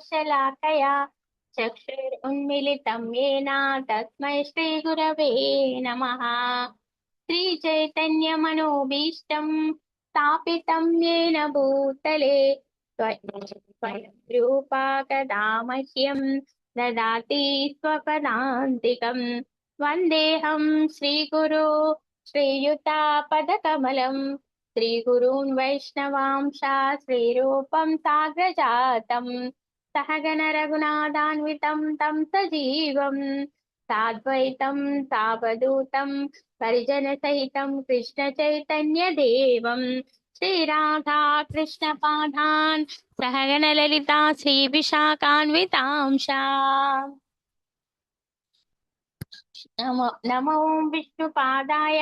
शलाकया चक्षुरुन्मिलितं येन तस्मै श्रीगुरवे नमः। श्रीचैतन्यमनोभीष्टं स्थापितं येन भूतले स्वयं रूपा कदा मह्यं ददाति स्वपदान्तिकं। वन्देऽहं श्रीगुरो श्रीयुतापदकमलं श्रीगुरून् वैष्णवांशा श्रीरूपं साग्रजातं सहगण रघुनाथान्वितं तं सजीवं साद्वैतं सावधूतं परिजनसहितं कृष्ण चैतन्य देवं श्रीराधा कृष्ण पादान् सहगण ललिता श्री विशाखान्वितांशा। नमो विष्णुपादाय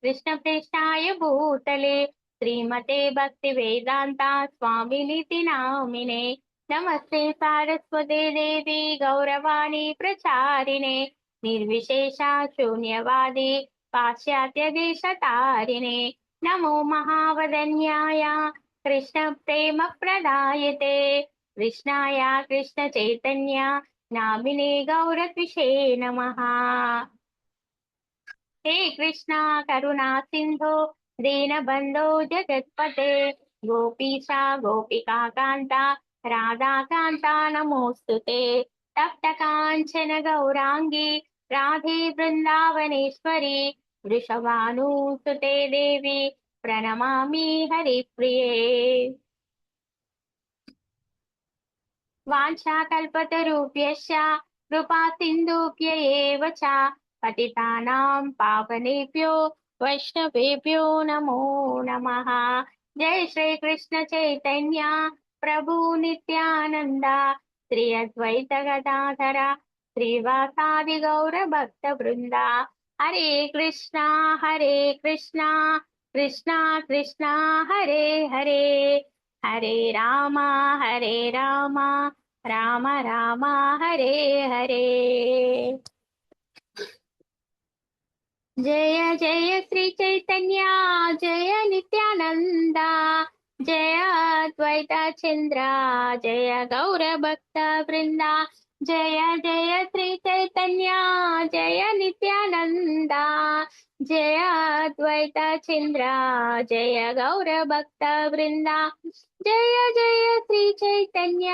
कृष्णप्रेष्ठाय भूतले श्रीमते भक्तिवेदान्ता स्वामिनिति नामिने। नमस्ते सारस्वते देवी गौरवाणी प्रचारिणे निर्विशेषा शून्यवादी पाश्चात्यदेशतारिणे। नमो महावदन्याय कृष्ण प्रेम प्रदायते कृष्णाय कृष्ण चैतन्य नामिने गौरकृषे नमः। हे कृष्णा करुणा सिंधो दीनबंधो जगत्पते गोपीशा गोपिका कांता राधा कांता नमोस्तुते तप्त कांचन गौरांगी राधे वृंदावनेश्वरी वृषभानुसुते देवी प्रणमामि हरिप्रिये। वाञ्छाकल्पतरुभ्यश्च कृपा सिन्धुभ्य एव च पतितानां पावनेभ्यो वैष्णवेभ्यो नमो नमः। जय श्री कृष्ण चैतन्य प्रभु नित्यानंद श्री अद्वैत गदाधर श्रीवासादि गौर भक्त वृंदा। हरे कृष्णा कृष्णा कृष्णा हरे हरे हरे रामा राम राम हरे हरे। जय जय श्री चैतन्य जय नित्यानंद जय अद्वैत चंद्र जय गौर भक्त वृंदा। जय जय श्री चैतन्य जय नित्यानंद जय अद्वैत चंद्र जय गौर भक्त वृंदा। जय जय श्री चैतन्य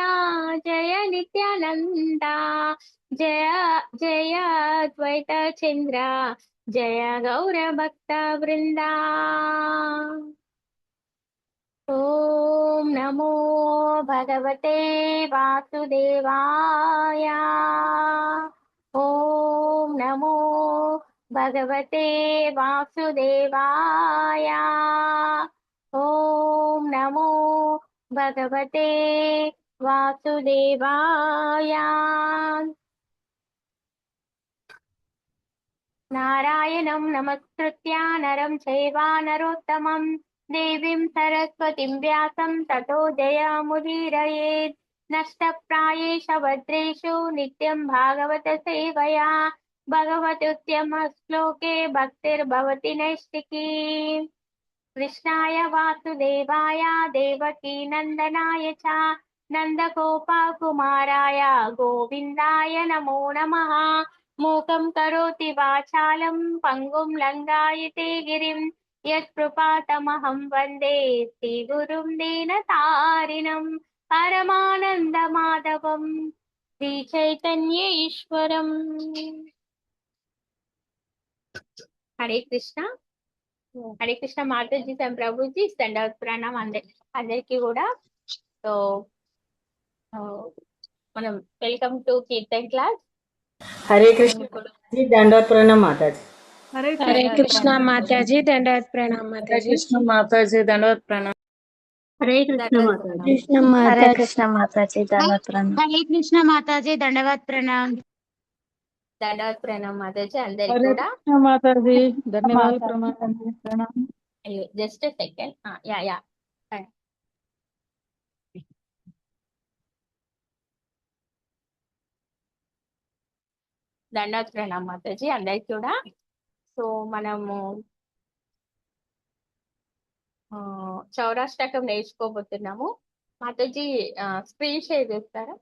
जय नित्यानंद जय जय अद्वैत चंद्र जय गौर भक्त वृंदा। ओम नमो भगवते वासुदेवाय। ओम नमो भगवते वासुदेवाय। ओम नमो भगवते वासुदेवाय। नारायणं नमस्कृत्य नरं चैव नरोत्तमं देवीं सरस्वतीं व्यासं ततो जयमुदीरयेत्। नष्टप्रायेष भद्रेषु नित्यं भागवत सेवया भगवतुत्तमश्लोके भक्तिर्भवति नैष्टिकी। कृष्णाय वासुदेवाय देवकी नंदनाय च नन्दगोपकुमाराय गोविन्दाय नमो नमः। मूकं करोति वाचालं पङ्गुं लङ्घयते गिरिं यत्कृपातमहं वन्दे श्रीगुरुं दीनतारिणं परमानन्दमाधवं श्रीचैतन्य ईश्वरम्। हरे कृष्ण। హరే కృష్ణ మాతాజీ ప్రభుజీ దండవత్ ప్రణామం అందరికి కూడా. సో మనం వెల్కమ్ టు కీర్తన్ క్లాస్. हरे कृष्ण जी दंडवत प्रणाम माता जी। हरे कृष्णा माता जी दंडवत प्रणाम माता हरे जी। कृष्ण माता जी दंडवत प्रणाम। हरे कृष्ण माता जी। हरे कृष्ण माता जी दंडवत प्रणाम। हरे कृष्ण माता जी दंडवत प्रणाम। దండవత్ ప్రణామం మాతాజీ అందరికి हरे కూడా. कृष्ण माता जी धन्यवाद प्रणाम। Just second. యా యా దండవత్ ప్రణామం మాతాజీ అందరికి కూడా. సో మనము చౌరాష్టకం నేర్చుకోబోతున్నాము. మాతాజీ స్క్రీన్ షేర్ చేస్తారా?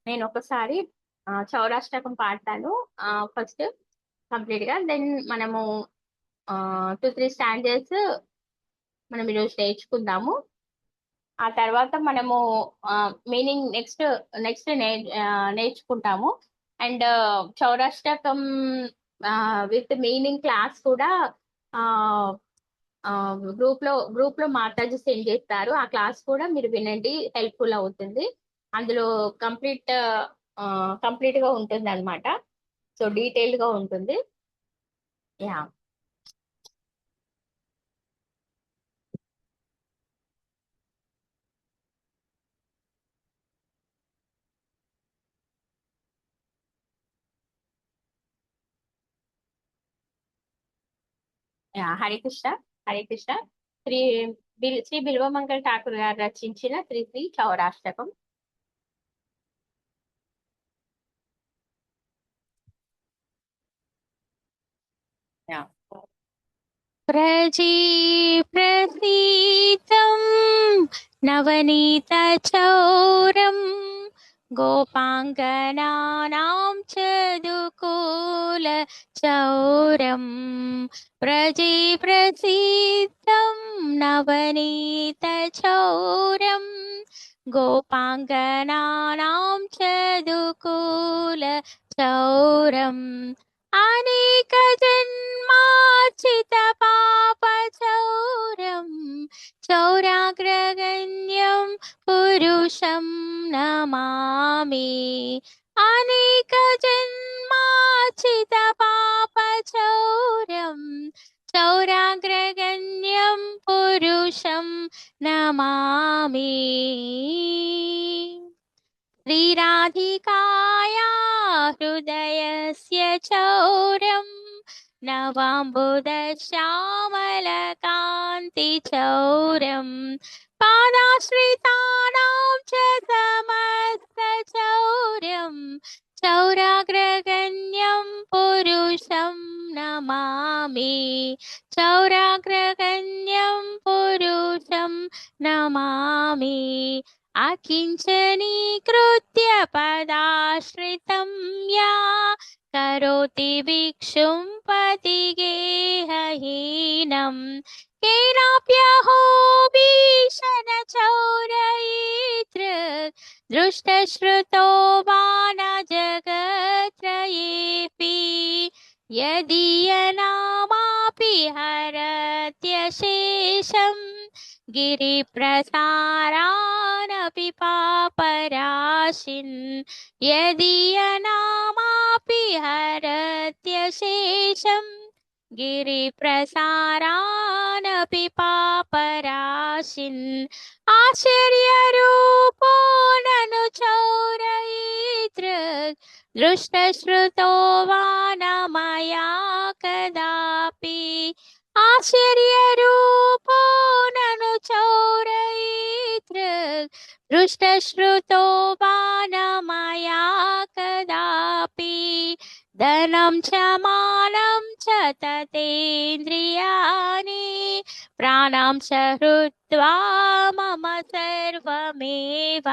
నేను ఒకసారి చౌరాష్టకం పాడతాను ఫస్ట్ కంప్లీట్ గా. దెన్ మనము 2-3 స్టాండర్డ్స్ మనం ఈరోజు నేర్చుకుందాము. ఆ తర్వాత మనము మీనింగ్ నెక్స్ట్ నెక్స్ట్ నేర్చుకుంటాము. అండ్ చౌరాష్టకం విత్ మీనింగ్ క్లాస్ కూడా గ్రూప్ లో మాతాజీ సెండ్ చేస్తారు. ఆ క్లాస్ కూడా మీరు వినండి, హెల్ప్ఫుల్ అవుతుంది. అందులో కంప్లీట్ గా ఉంటుంది అనమాట. సో డీటెయిల్డ్ గా ఉంటుంది. యా, హరే కృష్ణ. హరే కృష్ణ. శ్రీ శ్రీ బిల్వమంగళ ఠాకూర్ గారు రచించిన శ్రీ చౌరాష్టకం. యా. प्रजी प्रसीतं नवनीतचौरं गोपाङ्गनानां चौरं प्रजी प्रसीतं नवनीतचौरं गोपाङ्गनानां चौरम् अनेकजन्मार्जित पापचौरं चौराग्रगण्यं पुरुषं नमामि। अनेकजन्मार्जित पापचौरं चौराग्रगण्यं पुरुषं नमामि। श्रीराधिकाया हृदयस्य चौरं नवाम्बुदश्यामलकान्तिचौरं पादाश्रितानां च समस्तचौरं चौराग्रगण्यं पुरुषं नमामि। चौराग्रगण्यं पुरुषं नमामि। अकिञ्चनीकृत्य पदाश्रितं या करोति भिक्षुं पतिगेहहीनं केनाप्यहो भीषणचौरयितृ दृष्टश्रुतो वा न जगत्त्रयेऽपि यदीयनामापि हरत्यशेषम् गिरिप्रसारानपि पापराशिन् यदीयनामापि हरत्यशेषम् गिरिप्रसारानपि पापराशिन् आश्चर्यरूपो ननु चौरयितृ दृष्टश्रुतो वा न मया कदापि आश्चर्यरूपो ननु चौरयितृ दृष्टश्रुतो वा न मया कदापि धनं च मानं च ततेन्द्रियाणि प्राणां च हृत्वा मम सर्वमेव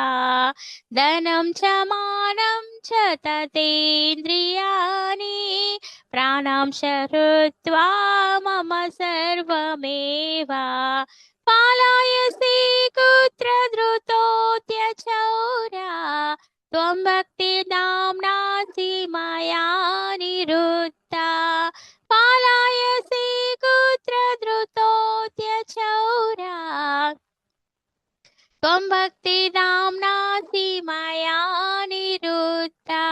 धनं च मानं च ततेन्द्रियाणि प्राणां च हृत्वा मम सर्वमेव पालायसि कुत्र धृतोऽत्यचौरा त्वं भक्तिदाम्नासि मया निरुद्धा पालायसि कुत्र धृतोऽत्यचौरा त्वं भक्तिदाम्नासि मया निरुद्धा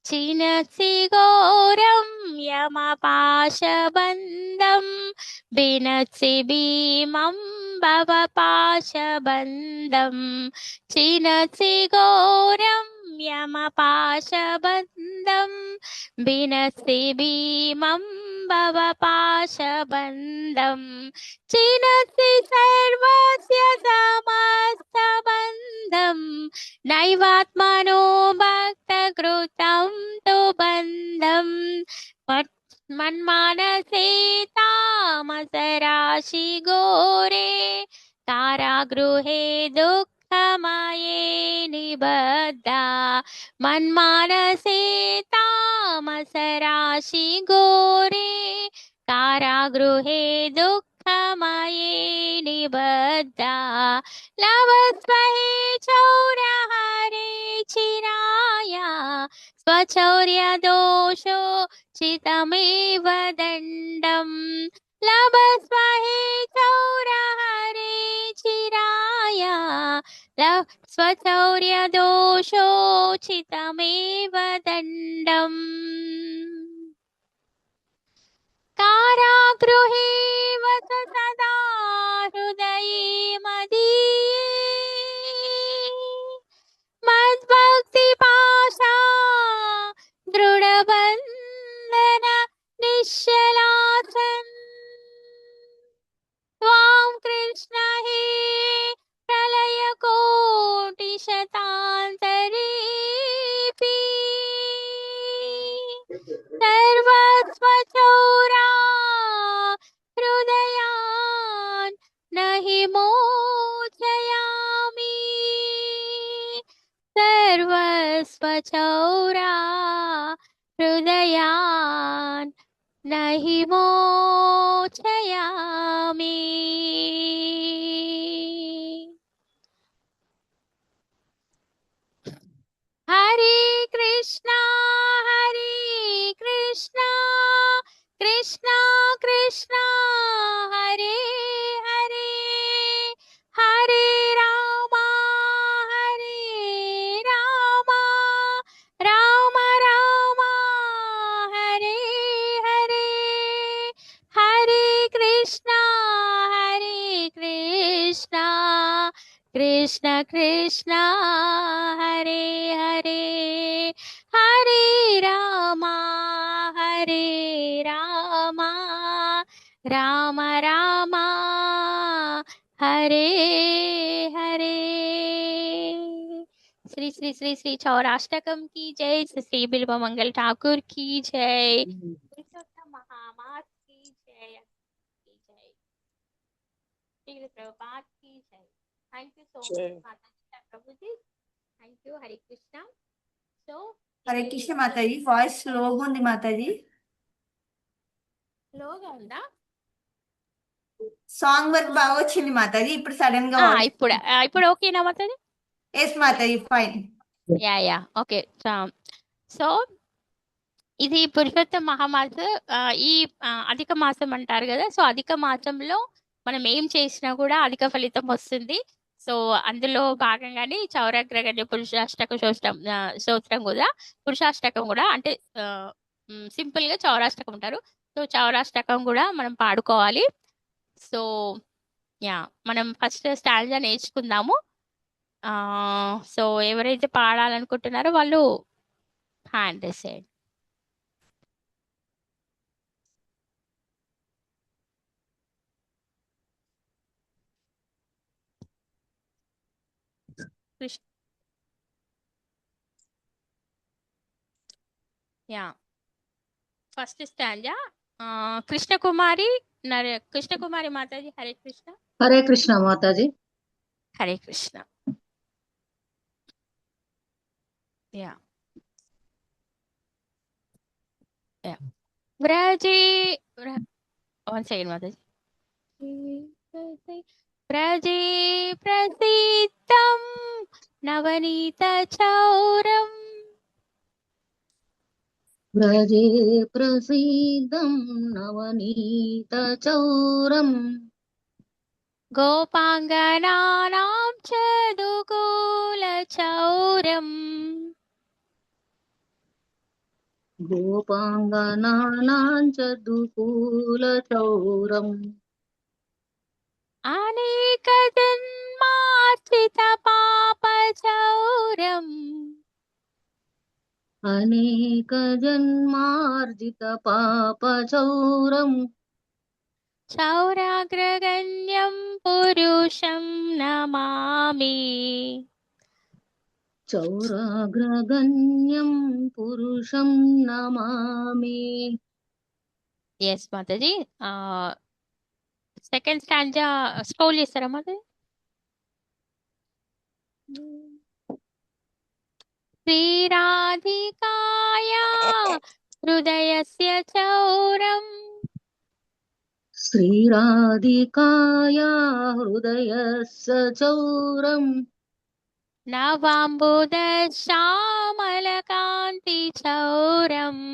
छिनसि घोरं यमपाशबन्धं विनसि भीमं भवपाशबन्धं छिनसि घोरं यमपाशबन्धं विनसि भीमं भवपाशबन्धं छिनसि सर्वस्य समस्तबन्धं नैवात्मनो भक्तकृतं तु बन्धं मन्मानसे तामसराशि घोरे कारागृहे दुःखमय निबद्ध मन्मानसे तामसराशि घोरे कारागृहे दुःखमये निबद्ध लभस्वहे चौरहरे चिराय स्वचौर्यदोषो चितमेव दण्डम् लभस्वहे चौरहरे चिराय स्वचौर्यदोषोचितमेव दण्डम् कारागृहे वस सदा हृदये मदीये मद्भक्तिपाशा दृढबन्धन निश्चलासन् त्वां कृष्ण हे प्रलयकोटिशतान्तरेऽपि सर्वस्वचौरा हृदयान् न हि मोचयामि सर्वस्वचौरा हृदयान् न हि मोचयामि हरे कृष्णा कृष्णा कृष्णा हरे हरे हरे रामा राम रामा हरे हरे हरे कृष्णा कृष्ण कृष्ण हरे हरे हरे रामा राम रामा हरे हरे श्री श्री श्री श्री चौराष्टकम की जय श्री बिल्व मंगल ठाकुर की जय पुरुषोत्तम महामास की जय श्री प्रभुपाद की जय थैंक यू सो मच माता प्रभु जी थैंक यू हरे कृष्णा సో హరే కృష్ణ మాతాజీ వాయిస్ స్లోగా ఉంది మాతాజీ లోగా ఉందా సాంగ్ వర్క్ బాగా వచ్చింది మాతాజీ ఇప్పుడు సడన్ గా ఇప్పుడు ఓకేనా Mataji yes Mataji fine ya okay so ఇది పురుషోత్తమ మహామాస ఈ అధిక మాసం అంటారు కదా సో అధిక మాసంలో మనం ఏం చేసినా కూడా అధిక ఫలితం వస్తుంది సో అందులో భాగంగానే చౌరాగ్రగణ్య పురుషాష్టక స్తోత్రం కూడా పురుషాష్టకం కూడా అంటే సింపుల్ గా చౌరాష్టకం ఉంటారు సో చౌరాష్టకం కూడా మనం పాడుకోవాలి సో యా మనం ఫస్ట్ స్టాంజా నేర్చుకుందాము సో ఎవరైతే పాడాలనుకుంటున్నారో వాళ్ళు హ్యాండ్ రేసేయండి yeah first stanza Krishnakumari Mataji Hare Krishna Hare Krishna Mataji Hare Krishna yeah yeah వ్రజే వన్ సెకండ్ మాతాజీ వ్రజే ప్రసిద్ధం నవనీత చౌరం వ్రజే ప్రసీదం నవనీత చౌరం గోపాంగనానాం చదుకూల చౌరం గోపాంగనానాం చదుకూల చౌరం అనేక జన్మార్జిత పాప చౌరం అనేక జన్మార్జిత పాప చౌరం చౌరాగ్రగణ్యం పురుషం నమామి చౌరాగ్రగణ్యం పురుషం నమామి yes Mataji second stanza scroll చేస్తారా మాతాజీ श्रीराधिकाया हृदयस्य चौरम् श्रीराधिकाया हृदयस्य चौरम् नवाम्बुदश्यामलकान्तिचौरम्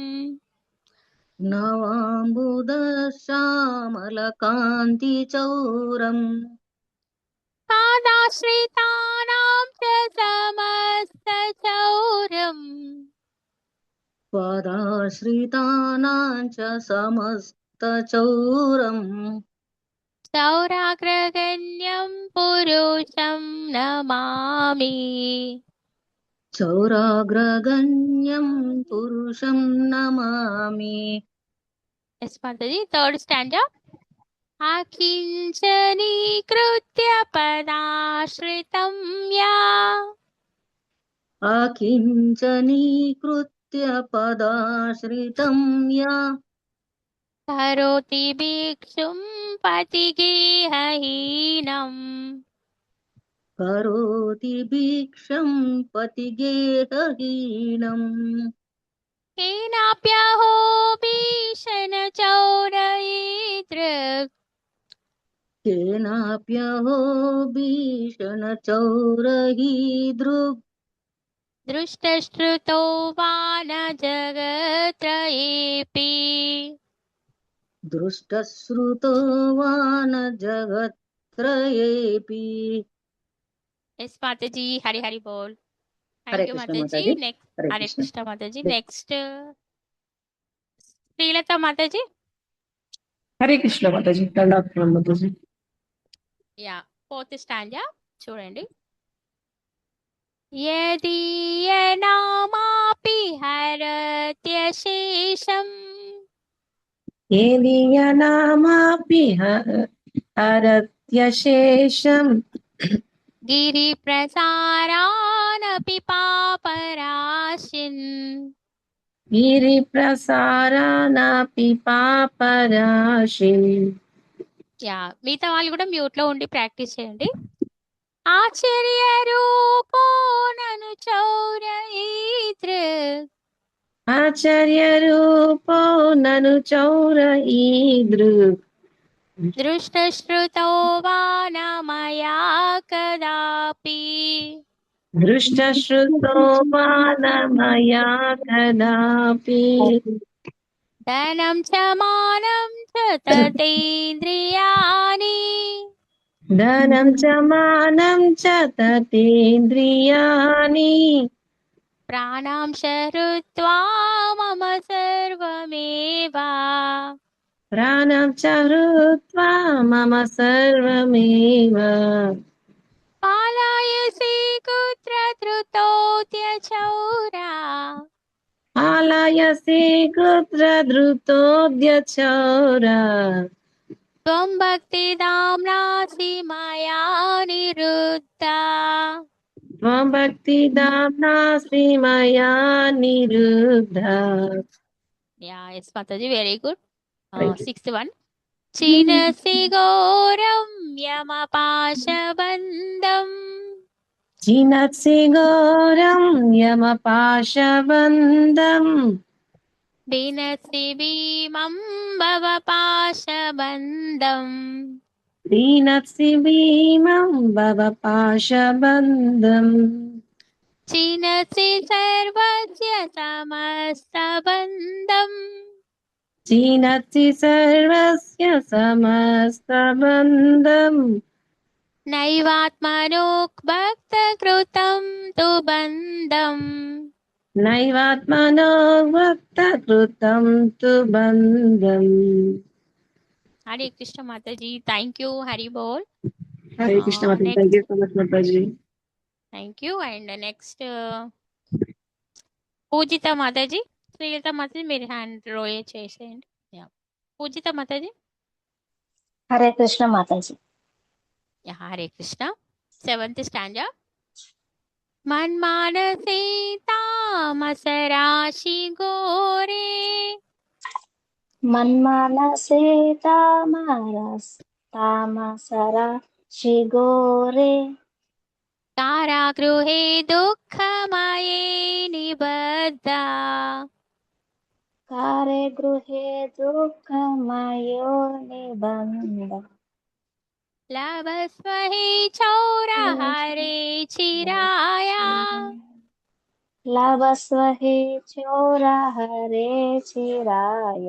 नवाम्बुदश्यामलकान्तिचौरम् पादाश्रितानां च समस्तचौरम् पदाश्रितानां च समस्तचौरम् चौराग्रगण्यं पुरुषं नमामि चौराग्रगण्यं पुरुषं Namami Yes, Mataji. Third stanza. अकिञ्चनीकृत्य पदाश्रितं या अकिञ्चनीकृत्य पदाश्रितं या करोति भिक्षुं पतिगेहहीनम् करोति भिक्षं पतिगेहहीनम् केनाप्यहो भीषणचौरयितृक् केनाप्यहो भीषणचौरहीदृक् दृष्टश्रुतो वा न जगत्रयेऽपि दृष्टश्रुतो वा न जगत्त्रयेऽपि Yes, Mataji. Hari Hari bol. हरे Thank you, कृष्ण Mataji. माताजी Next, हरे Hare Krishna Krishna, Mataji. Next, Srilata Mataji. Hare Krishna Mataji దండాత్ ప్రణామం మాతాజీ. Yeah, fourth stanza. చూడండి. यदीयनामापि हरत्यशेषम् ఏదియనామాపి హరత్యశేషం गिरिप्रसारानपि पापराशिन् గిరిప్రసారానాపి పాపరాశి. యా మిగతా వాళ్ళు కూడా మ్యూట్ లో ఉండి ప్రాక్టీస్ చేయండి. ఆశ్చర్య రూపో నను చౌరయితృక్ ఆచార్య రూపో నను చౌర ఈదృక్ దృష్టశ్రుతో వా న మయా కదాపి దృష్టశ్రుతో మానమయా కదాపి. ధనం చ మానం చ తతేంద్రియాణి ధనం చ మానం చ తతేంద్రియాణి ప్రాణాంశ హృత్వా మమ సర్వమేవ ప్రాణం చ హృత్వా మమ సర్వమేవ. పాలయసి కుత్ర ధృతోత్యచౌరా ఆలయసి కుత్ర ధృతోద్యచౌరా త్వం భక్తిదామ్నాసి మయా నిరుద్ధా త్వం భక్తిదామ్నాసి మయా నిరుద్ధ. Yeah yes mataji very good. Sixth one. చినసి ఘోరం యమపాశబంధం చినత్సి ఘోరం యమపాశబంధం వినసి భీమం భవపాశబంధం దీనత్సి భీమం భవ పాశబంధం. చినసి సర్వస్య సమస్తబంధం చీనత్సి సర్వస్య సమస్తబంధం. నైవాత్మనోక్భక్తకృతం తు బంధం నైవాత్మనో భక్త కృతం తు బంధం. Hare Krishna Mataji. Thank you. Hari Bol. Hare Krishna Mataji. Next thank you so much Mataji. Thank you. And next Pujitha Mataji. Srilatha Mataji మీరు హ్యాండ్ రోయ్ చేసేయండి. Yeah. Pujitha Mataji. Hare Krishna Mataji. Yeah, Hare Krishna. Seventh stanza. మన్మానసే తామసరాశి ఘోరే మన్మానసే తామసరాశి ఘోరే कारागृहे दुःखमये निबद्धा कारे गृहे दुःखमयो निबन्ध लभस्व हि चौरहरे चिराया लभस्व हि चोरहरे चिराय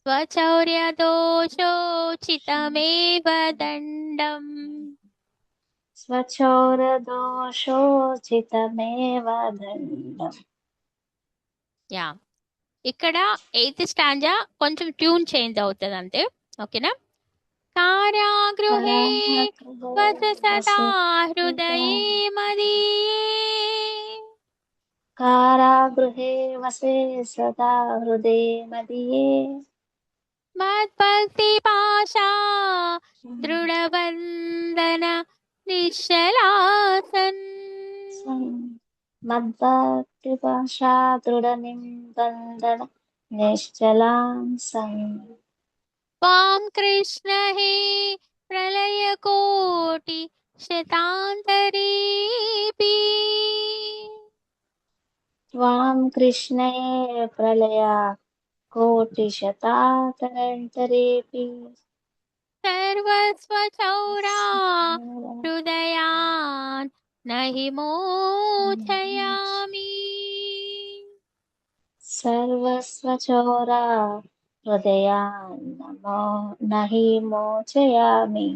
स्वचौर्यदोषोचितमेव दण्डम् स्वचोरदोषोचितमेव दण्डम् యా ఇక్కడ 8th స్టాంజా కొంచెం ట్యూన్ చేంజ్ అవుతుంది అంతే ఓకేనా కారాగృహే వస సదా హృదయే మదీయే कारागृहे वसे सदा हृदये मदीये మద్భక్తి పాశా దృఢబంధన నిశ్చలాసన్ मद्भक्तिपाशा दृढनिबन्धन निश्चलां सन् त्वां कृष्ण हे प्रलयकोटि शतान्तरेऽपि त्वां कृष्णे प्रलया कोटिशतातरन्तरेऽपि सर्वस्वचौरा हृदयान् न हि मोचयामि सर्वस्वचोरा हृदयान्नमो न हि मोचयामि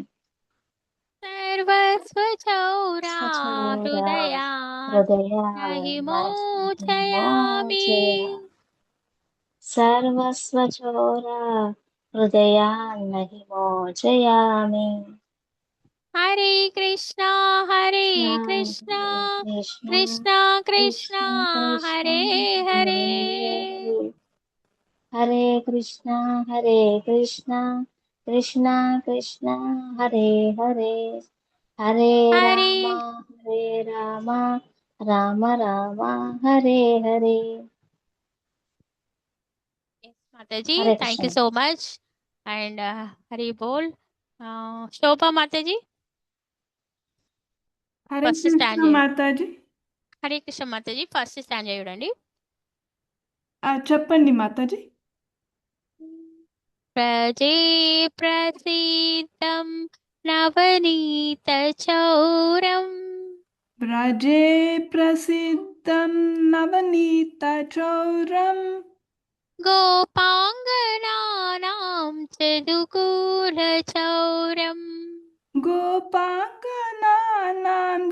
सर्वस्वचौरा स्वचोरा हृदयान् न हि मोचयामि सर्वस्वचोरा हृदयान्न हि मोचयामि हरे कृष्णा कृष्णा कृष्णा कृष्णा हरे हरे हरे कृष्णा कृष्णा कृष्णा हरे हरे हरे हरे राम राम राम हरे हरे माताजी हरे thank Krishna you so much and Hari बोल शोभा माताजी Hare first Krishna stand Mataji. Hare Krishna Mataji first stand చూడండి చెప్పండి మాతాజీ. ప్రజే ప్రసీదం నవనీత చౌరం వ్రజే ప్రసిద్ధం నవనీత చౌరం గోపాంగనానాం చదుకూల చౌరం గోపాంగనానాం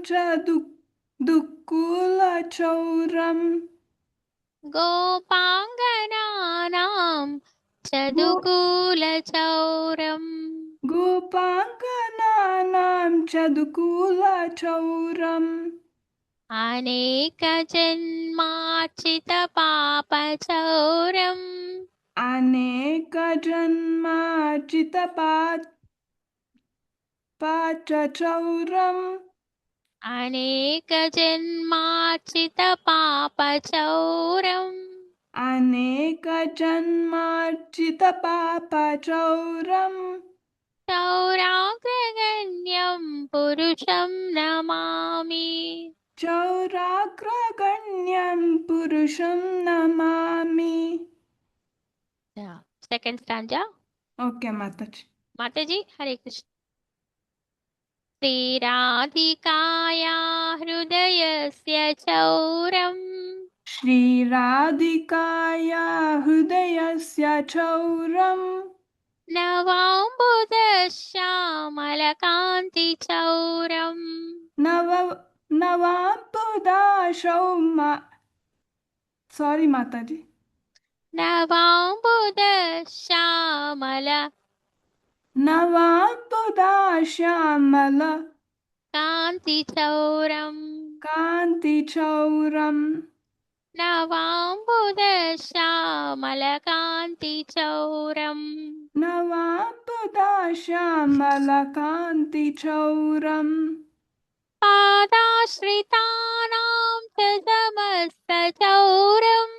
చ దుక్కుల చౌరం గోపాంగనానాం చదుకూల చౌరం గోపాంగనానాం చదుకుల చౌరం అనేక జన్మార్చిత పాప చౌరం అనేక జన్మార్జిత పాచ చౌరం అనేక జన్మార్చిత పాప చౌరం అనేక జన్మార్జిత పాప చౌరం చౌరాగ్రగణ్యం పురుషం నమామి చౌరాగ్రగణ్యం పురుషం నమామి. Second stanza okay Mataji. Mataji Hare Krishna శ్రీరాధికాయా హృదయస్య చౌరం శ్రీరాధికాయా హృదయస్య చౌరం నవాంబుదశ్యామలకాంతి చౌరం సారీ మాతాజీ. నవాంబుదశ్యామల శ్యామల కాంతి చౌరం కాంతి చౌరం నవాంబుదశ్యామల కాంతి చౌరం శ్యామల కాంతి చౌరం పాదాశ్రితానాం చ సమస్త చౌరం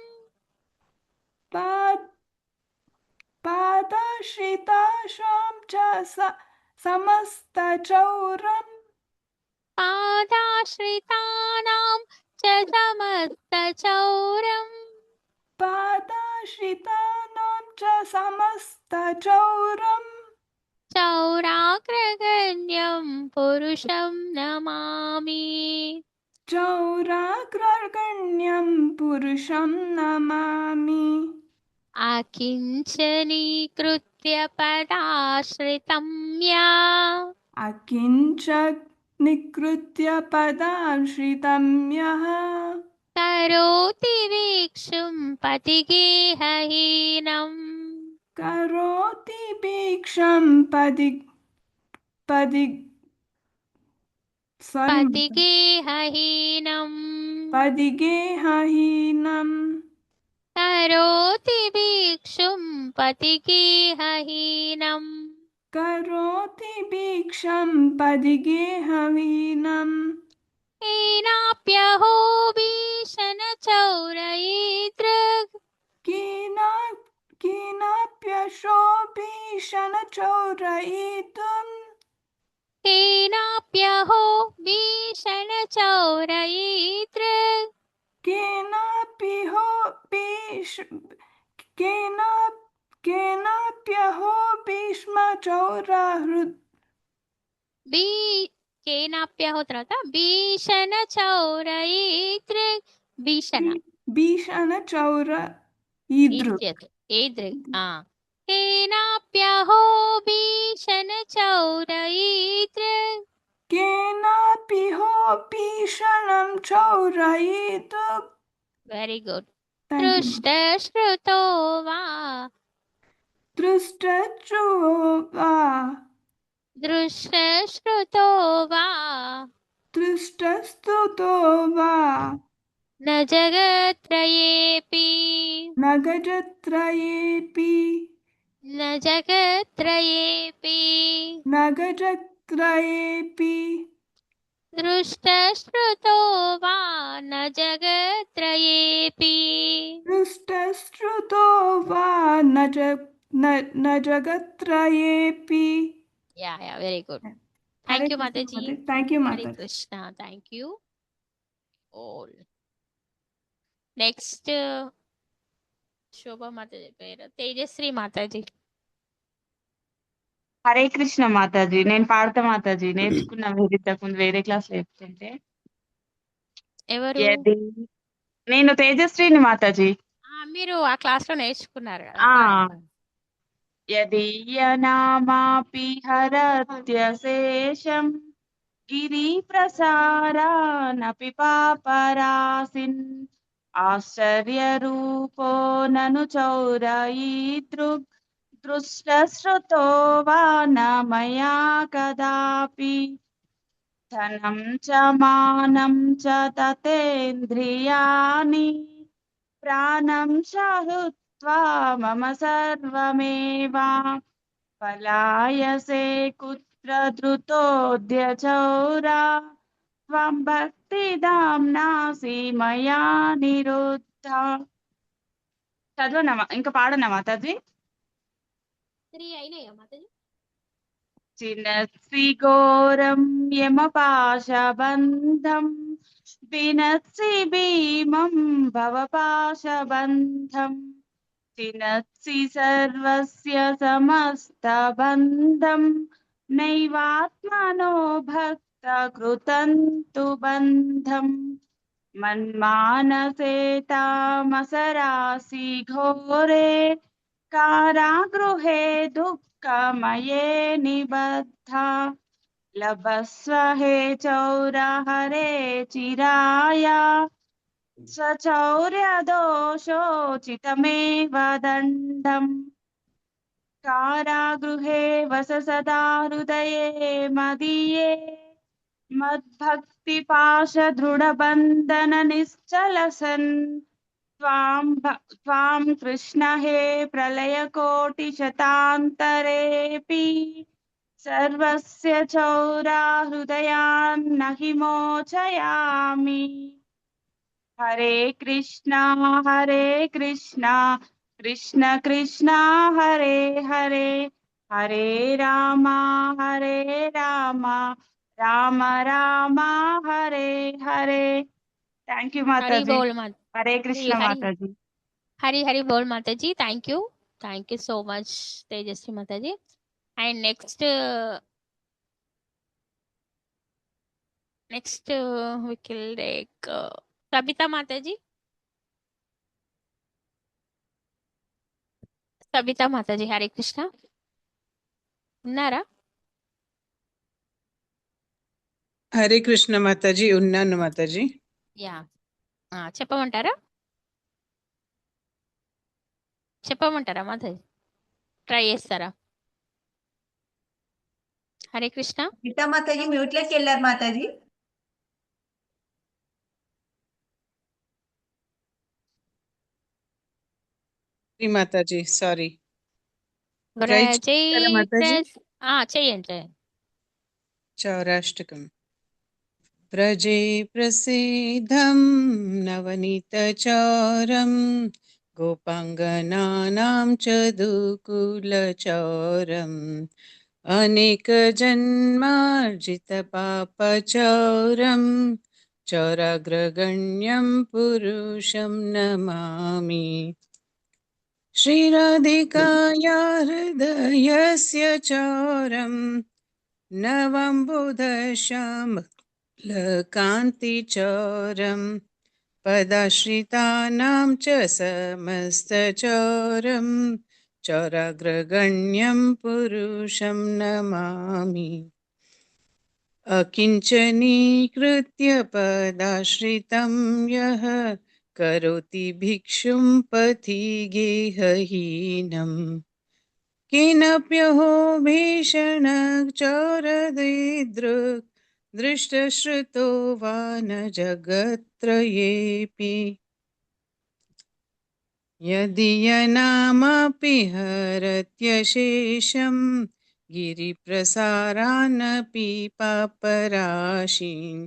పాదశ్రితాశాం చ సమస్త చౌరం पादाश्रितानां च समस्तचौरम् पादाश्रितानां च समस्तचौरम् चौराग्रगण्यं पुरुषं नमामि चौराग्रगण्यं पुरुषं नमामि अकिञ्चनीकृत्य पदाश्रितं या अकिञ्चनिकृत्य पदाश्रितं यः करोति वीक्षुं पतिगेहहीनम् करोति भिक्षं पदि sorry पतिगेहहीनम् पदिगेहहीनं करोति भिक्षुं पतिगेहहीनम् करोति भिक्षं पदिगेहहीनम् येनाप्यहो भीषणचौरयितृक् केनाप्यशोभीषणचौरयितुं केनाप्यहो भीषणचौरयितृक् केनाप्यहो भीष्मचौरहृत् केनाप्यहो తర్వాత భీషణచౌరయితృక్ భీషణ भीषणचौरयितृ ఈదృక్ केनाप्यहो भीषणचौरयितृक् केनाप्यहो भीषणं चौरयितुं వెరీ గుడ్ Thank you. దృష్టశ్రుతో వా दृष्टचो वा దృష్టశ్రుతో వా दृष्टस्तुतो वा न जगत्त्रयेऽपि न गजत्रयेऽपि न जगत्त्रयेऽपि न गजत्रयेऽपि दृष्टश्रुतो वा न जगत्त्रयेऽपि दृष्टश्रुतो वा न जगत्त्रयेऽपि Yeah, very good. Thank you, Mataji. Thank you, Hare Mataji. Krishna. Thank you all. Next, Shobha Mataji పేరు తేజశ్రీ మాతాజీ. హరే కృష్ణ మాతాజీ. నేను పాడతా మాతాజీ. నేర్చుకున్నా మీరు ఇంతకుముందు వేరే క్లాస్ లో చెప్తుంటే. ఎవరు? నేను తేజశ్రీని మాతాజీ. మీరు ఆ క్లాస్ లో నేర్చుకున్నారు కదా. యదీయనామాపి హరత్యశేషం గిరిప్రసారానపి పాపరాసిన్ ఆశ్చర్యరూపో నను చౌరయీతృక్ దృష్టశ్రుతో వా న మయా కదాపి ధనం చ మానం చ తతేంద్రియాణి ప్రాణం చ హృత్వా మమ సర్వమేవ పలాయసే కుత్ర ధృతోద్య చౌరా త్వం భక్తిదాంనాసి మయా నిరుద్ధ. చదవనా ఇంకా పాడనా మాతాజీ? 3 అయినాయా మాతాజీ? చినత్సి ఘోరం యమపాశబంధం వినత్సి భీమం భవపాశబంధం చినత్సి సర్వస్య సమస్తబంధం నైవాత్మనో భక్త కృతంతు బంధం మన్మానసే తామసరాసి ఘోరే కారాగృహే దుఃఖమయే నిబద్ధ లభస్వ హే చౌర హరే చిరాయ స్వచౌర్యదోషోచితమేవ దండం కారాగృహే వస సదా హృదయే మదీయే మద్భక్తి పాశ దృఢబంధన నిశ్చలసన్ త్వాం కృష్ణ హే ప్రళయకోటి శతాంతరేపి సర్వస్య చౌరా హృదయాన్నహి మోచయామి. Hare Krishna Krishna Krishna Hare Hare Hare Rama Rama Rama Hare Hare. Thank you Hari Mataji. Bol Mata Hare Krishna Hari Mataji. Hari Hari Bol Mataji. Thank you so much Tejaswi Mataji. And next వికిల్ డేక్ సబితా మాతాజీ. సబితా మాతాజీ హరే కృష్ణ ఉన్నారా? హరే కృష్ణ మాతాజీ, ఉన్నాను మాతాజీ. యా చెప్పమంటారా మాతాజీ? ట్రై చేస్తారా? హరే కృష్ణ. గీతా మాతాజీ మ్యూట్ లోకి వెళ్ళారు మాతాజీ. మాతాజీ సారీ. ట్రై చేస్తారా మాతాజీ? చెయ్యండి. చౌరాష్టకం. వ్రజే ప్రసిద్ధం నవనీతచారం గోపాంగనానాం చదుకులచారం అనేక జన్మార్జిత పాపచారం చౌరాగ్రగణ్యం పురుషం నమామి. శ్రీరాధికాయా హృదయస్య చౌరం నవంబుధశ్యామలకాంతిచౌరం పదాశ్రితానాం చ సమస్తచౌరం చౌరాగ్రగణ్యం పురుషం నమామి. అకించనీకృత్య పదాశ్రితం యః కరోతి భిక్షుం పథి గేహహీనం కేనప్యహో భీషణ చౌరదృక్ దృష్టశ్రుతో వా న జగత్రయేపి యదీయనామపి హరత్యశేషం గిరిప్రసారానపి పాపరాశిం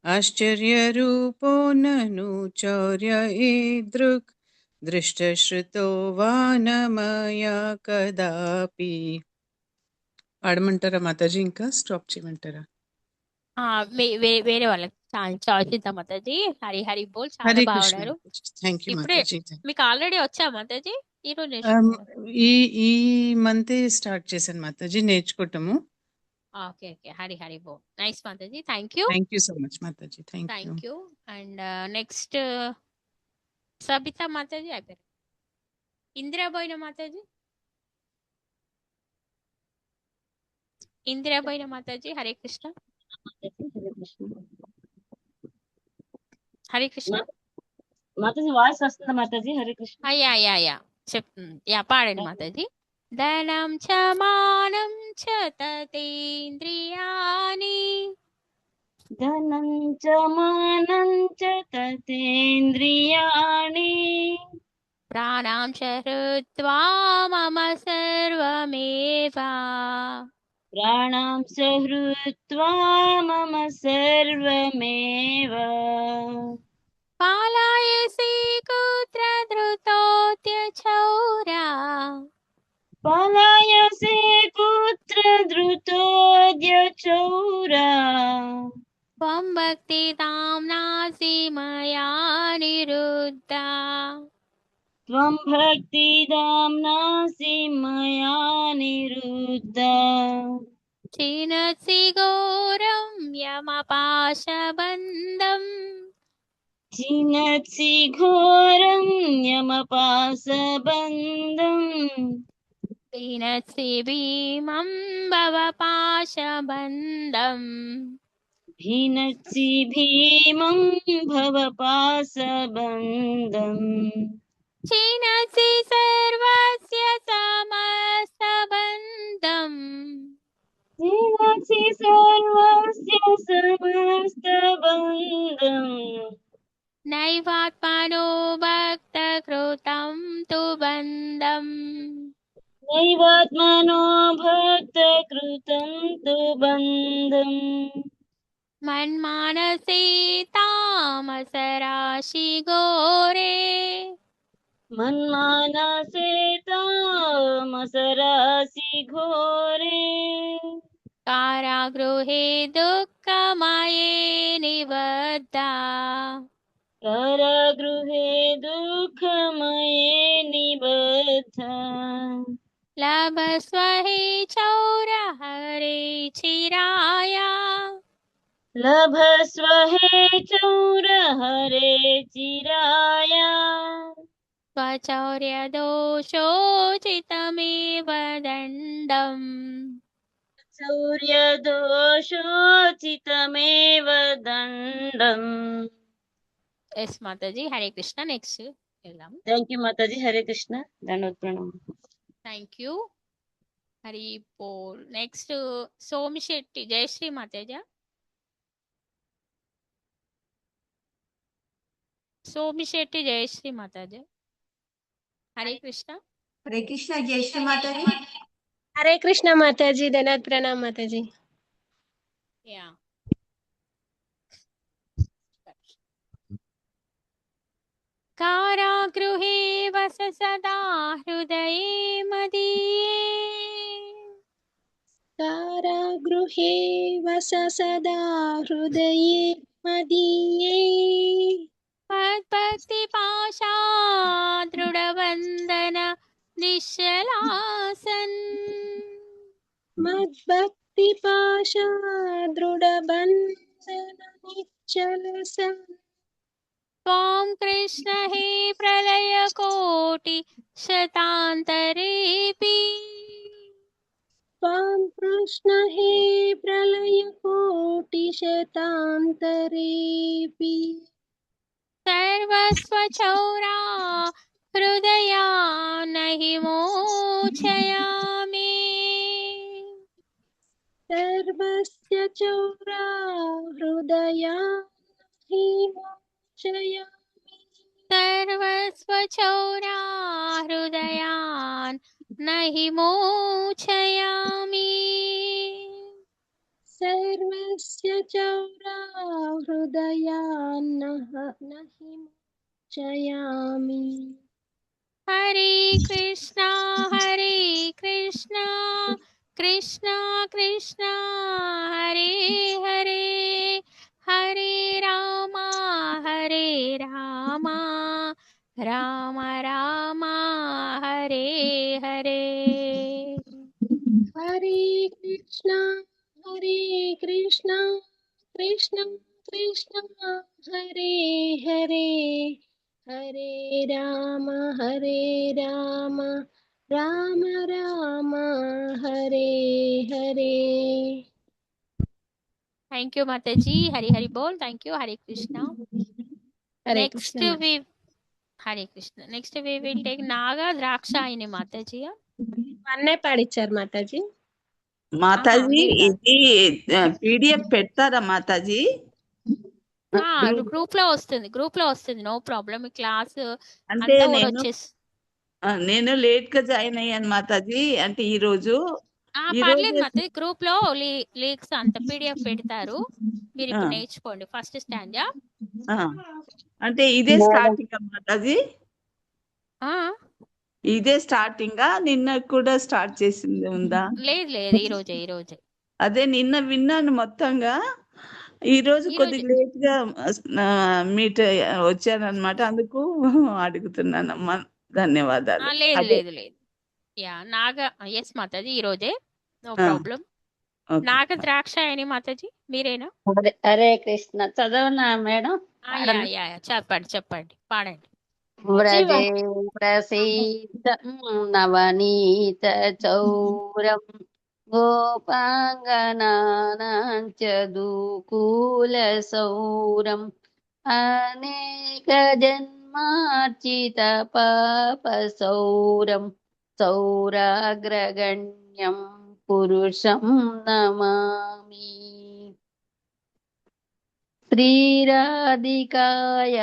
ఆశ్చర్యరూపో నను చౌర్య ఈదృక్ దృష్టశ్రుతో వా న మయా కదాపి. పాడమంటారా మాతాజీ? ఇంకా స్టాప్ చేయమంటారా? వేరే వాళ్ళకి చాయిస్ ఇద్దాం మాతాజీ. హరి హరి బోల్ చాలా హరే బాగా కృష్ణ. పాడారు. థ్యాంక్ యూ ఇప్పుడే మాతాజీ. మీకు ఆల్రెడీ వచ్చా మాతాజీ? ఈరోజు నేర్చుకున్నారా? ఈ మంత్ స్టార్ట్ చేశాను మాతాజీ నేర్చుకోవటము. ఓకే హరి హరి బోల్. నైస్ మాతాజీ. Thank you thank you so much Mataji. Thank you. And next Sabita మాతాజీ అయిపోయారు. ఇందిరాబోయిన మాతాజీ. మాతాజీ హరే కృష్ణ. హరే కృష్ణ. మాతాజీ వాయిస్ వస్తుందా మాతాజీ? హరే కృష్ణ. యా పాడండి మాతాజీ. ధనం చ మానం చ తతేంద్రియాని ధనం చ మానం చ తతేంద్రియాణి ప్రాణాం చ హృత్వా మమ సర్వమేవ ప్రాణాం సహృత్వా మమ సర్వమేవ పాలయసి కుత్ర ధృతోత్యచౌరా పలాయసే కుత్ర ధృతోద్యచౌరా త్వం భక్తితాం నాసి మయా నిరుద్ధా త్వం భక్తిదామ్నాసి మయా నిరుద్ధా చినసి ఘోరం యమపాశబంధం చినత్సి ఘోరం యమపాశబంధం పీనసి భీమం భవపాశబంధం భినత్సి భీమం భవపాశబంధం చినసి సర్వస్య సమస్తబంధం చినత్సి సర్వస్య సమస్తబంధం నైవాత్మనో భక్తకృతం తు బంధం నైవాత్మనో భక్తకృతం తు బంధం మన్మానసే తామసరాశి ఘోరే మన్మానసే తామసరాశి ఘోరే కారాగృహే దుఃఖ लभस्व हि चौरहरे चिराया लभस्व हे चौरहरे चिराया स्वचौर्यदोषोचितमेव दण्डम् चौर्यदोषोचितमेव दण्डम् ఎస్ మాతాజీ హరే కృష్ణ నెక్స్ట్ వెళ్దాం థ్యాంక్ యూ మాతాజీ హరే కృష్ణ దండవత్ ప్రణామం థ్యాంక్ యూ హరి పోల్ నెక్స్ట్ సోమిశెట్టి జయశ్రీ మాతేజ సోమిశెట్టి జయశ్రీ మాతాజ హరే కృష్ణ హరే కృష్ణ జయశ్రీ మాతాజీ. हरे कृष्णा माताजी धन्यवाद प्रणाम माताजी। యా कारागृहे वस सदा हृदये मदीये कारागृहे वस सदा हृदये मदीये मद्भक्तिपाशा दृढबन्धन निश्चलासन् मद्भक्तिपाशा दृढबन्धन निश्चलसन् त्वां कृष्ण हे प्रलयकोटि शतान्तरेऽपि त्वां कृष्ण हे प्रलयकोटिशतान्तरेऽपि सर्वस्वचौरा हृदया नहि मोचयामि सर्वस्य चौरा हृदया हि मोचयामि सर्वस्वचौरा हृदयान् नहि मोचयामि सर्वस्य चौरा हृदयान्नः नहि मोचयामि हरे कृष्णा कृष्णा कृष्णा हरे हरे हरे राम राम राम हरे हरे हरे कृष्णा कृष्णा कृष्णा हरे हरे हरे राम राम राम हरे हरे। थैंक यू माताजी हरि हरि बोल थैंक यू हरे कृष्णा हरे next Krishna we Hare Krishna next we will take Naga Drakshayini माताजी అన్నే పాడిచ్చారు మాతాజీ। మాతాజీ మీరు కాదు. ఇది పీడిఎఫ్ పెడతారా మాతాజీ? గ్రూప్ లో వస్తుంది నో ప్రాబ్లం ఈ క్లాస్ అంటే అంతా కూడా వచ్చేసి నేను లేట్ గా జాయిన్ అయ్యాను మాతాజీ. అంటే ఈ రోజు పర్లేదు మాతాజీ గ్రూప్ లో లీక్స్ అంత పీడిఎఫ్ పెడతారు మీరు ఇప్పుడు నేర్చుకోండి ఫస్ట్ స్టాండ్ అంటే ఇదే స్టార్టింగ్ మాతాజీ? ఇదే స్టార్టింగా నిన్న కూడా స్టార్ట్ చేసింది ఉందా? లేదు ఈ రోజే అదే నిన్న విన్నాను మొత్తంగా. ఈ రోజు కొద్దిగా లేట్ గా మీట్ వచ్చానన్నమాట, అందుకు అడుగుతున్నానమ్మా. ధన్యవాదాలు. లేదు యా నాగా ఎస్ మాతాజీ ఈ రోజే నో ప్రాబ్లం నాగ ద్రాక్షాయని మాతాజీ మీరేనా? హరే కృష్ణ చదవనా మేడం? చెప్పండి పాడండి. వ్రజే ప్రసీదం నవనీత చౌరం గోపాంగనానాం చ దూకూల సౌరం అనేక జన్మార్చిత పాప సౌరం సౌరాగ్రగణ్యం పురుషం నమామి. శ్రీరాధికాయ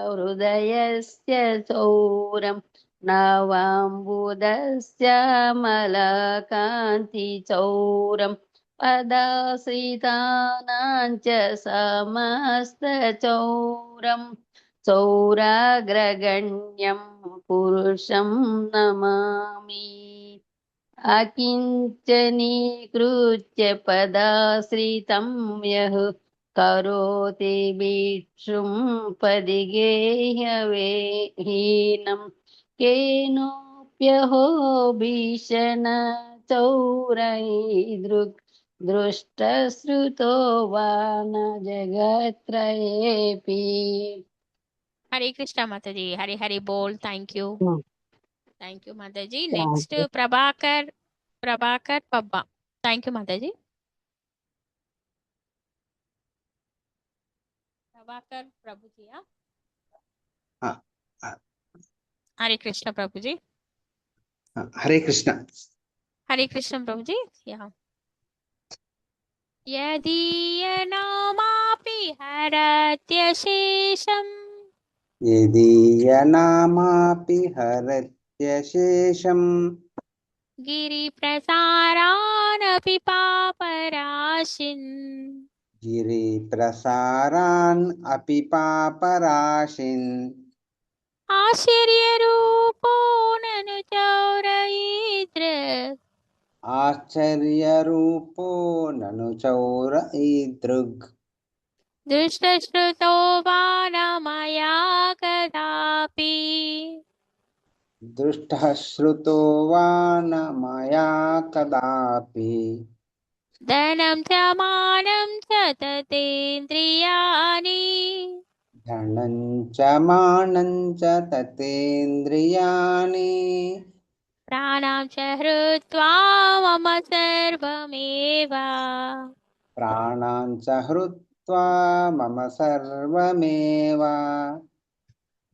హృదయస్య సౌరం నవాంబుదశ్యామలకాంతి చౌరం పదాశ్రితానాం చ సమస్త చౌరం సౌరాగ్రగణ్యం పురుషం నమామి. అకించనీకృత్య పదాశ్రితం యః కరోతి భిక్షుం పదిగేహ్యవేహీనం కేనోపకారేణ प्यहो भीषण चौरैदृक् दृष्टश्रुतो वा न जगत्त्रयेऽपि। हरे कृष्णा माताजी, हरे हरे बोल। थैंक यू माताजी। Next Prabhakar Pabba. Thank you माताजी। प्रभाकर प्रभु जी। हरे कृष्ण प्रभु जी। हरे कृष्ण। हरे कृष्ण प्रभु जी। यहाँ यदीयनामापि हरत्यशेषम् यदीयनामापि हरत्यशेषम् गिरिप्रसारानपि पापराशिन् गिरिप्रसारान् अपि पापराशिन् आश्चर्यरूपो ननु चौरयित्र आश्चर्यरूपो ननु चौरईदृग् दृष्टश्रुतो वा न मया कदापि दृष्टः श्रुतो वा न मया कदापि धनं च मानं च ततेन्द्रियाणि धनं च मानं च ततेन्द्रियाणि प्राणां च हृत्वा मम सर्वमेव प्राणान् च हृत्वा मम सर्वमेव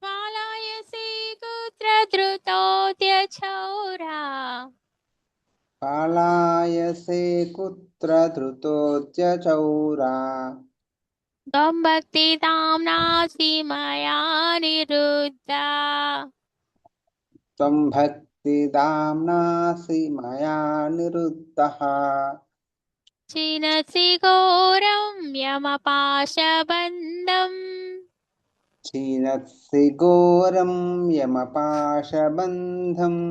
पालायसे कुत्र धृतोऽत्यछौरा पालायसे कुत्र धृतोऽत्यचौरा त्वं भक्तिदां नासि मया निरुद्धा त्वं भक्तिदाम्नासि मया निरुद्धः छिनसि घोरं यमपाशबन्धम् क्षीणसि घोरं यमपाशबन्धम्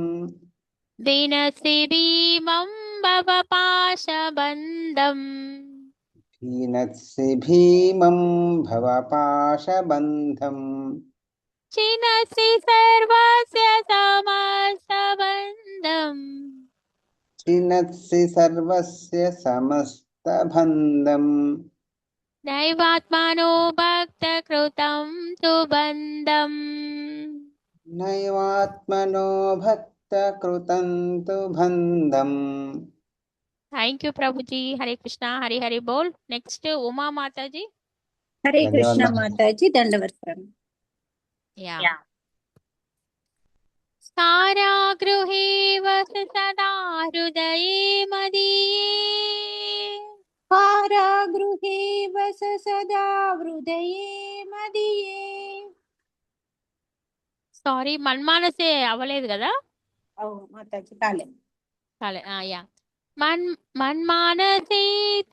दिनसि भीमं भवपाशबन्धम् क्षीणसि भीमं भवपाशबन्धम् छिनसि सर्वस्य समस्तबन्धम् क्षीणसि सर्वस्य समस्तबन्धम् नैवात्मनो भक्तकृतं तु बन्धम् नैवात्मनो भक्तकृतं तु बन्धम्। थैंक यू प्रभु जी। हरे कृष्णा हरे हरे बोल। नेक्स्ट उमा माता जी। हरे कृष्ण धन्यवाद। माता जी, दंडवत प्रणाम। या कारागृहे वस सदा हृदये मदीये कारागृहे वस सदा हृदये मदीये। సారీ మన్మానసే అవ్వలేదు కదా. అవును మాతాజీ, కాలే. యా మన్మానసే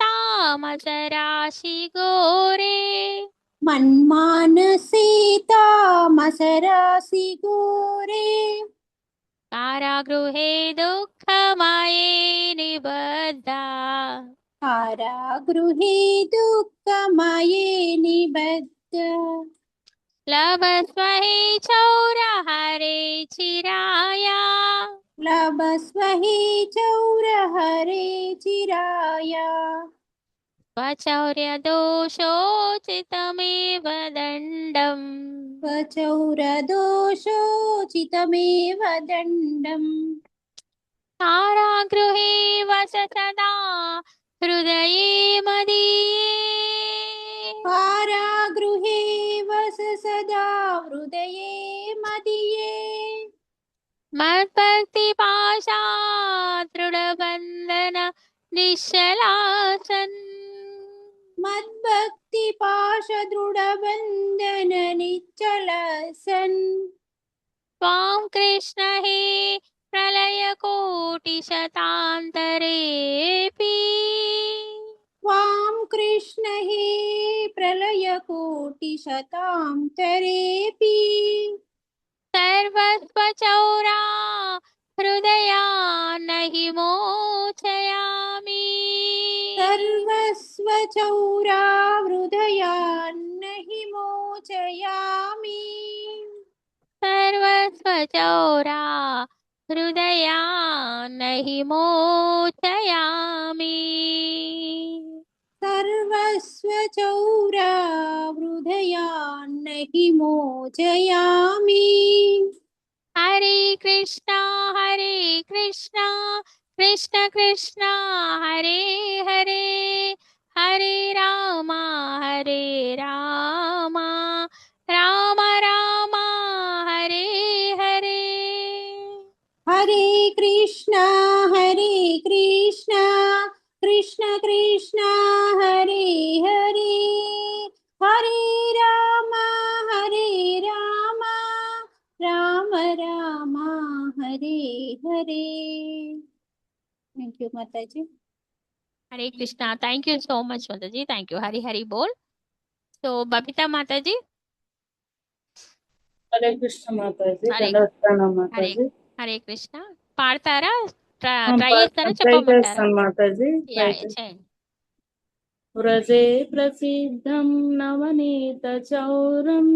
తామస రాశి గోరే మన్మానసే తామసరాశి ఘోరే కారాగృహే దుఃఖమయే నిబద్ధ కారాగృహే దుఃఖమయే నిబద్ధ లభస్వ హే చౌర హరే చిరాయా లభస్వ హే చౌర హరే చిరాయ స్వచౌర్య దోషోచితమేవ దండం స్వచౌర దోషోచితమేవ దండం కారాగృహే వస సదా హృదయే మదీయే కారాగృహే వస సదా హృదయే మదీయే మద్భక్తి పాశా దృఢబంధన నిశ్చలాసన్ మద్భక్తి పాశ దృఢబంధన నిశ్చలసన్ త్వాం కృష్ణ హే ప్రళయ కోటి శతాంతరేపి త్వాం కృష్ణ హే ప్రళయ కోటి శతాంతరేపి సర్వస్వ చౌరా హృదయాన్న హి మోచయామి సర్వస్వ చౌరా హృదయాన్న హి మోచయామి సర్వస్వ చౌరా हृदयान्न हि मोचयामि। सर्वस्वचौरावृधयान्न हि मोचयामि। हरे कृष्णा कृष्ण कृष्ण हरे हरे, हरे राम राम राम हरे हरे। हरे कृष्णा कृष्ण कृष्ण हरे हरे, हरे राम राम राम हरे हरे। थैंक यू माता जी। हरे Krishna, thank you so much माता जी, थैंक यू। हरी हरी बोल। तो बबीता माता जी। హరే కృష్ణ మాతాజీ, హరే దండవత్ప్రణామం హరే మాతాజీ. హరే కృష్ణ. పాడతారా? ఆ, ట్రై చేస్తారా? ట్రై చెప్పమంటారా? చేస్తాను మాతాజీ, యా ట్రై యా, చేస్తాను. చేయండి. వ్రజే ప్రసిద్ధం నవనీత చౌరం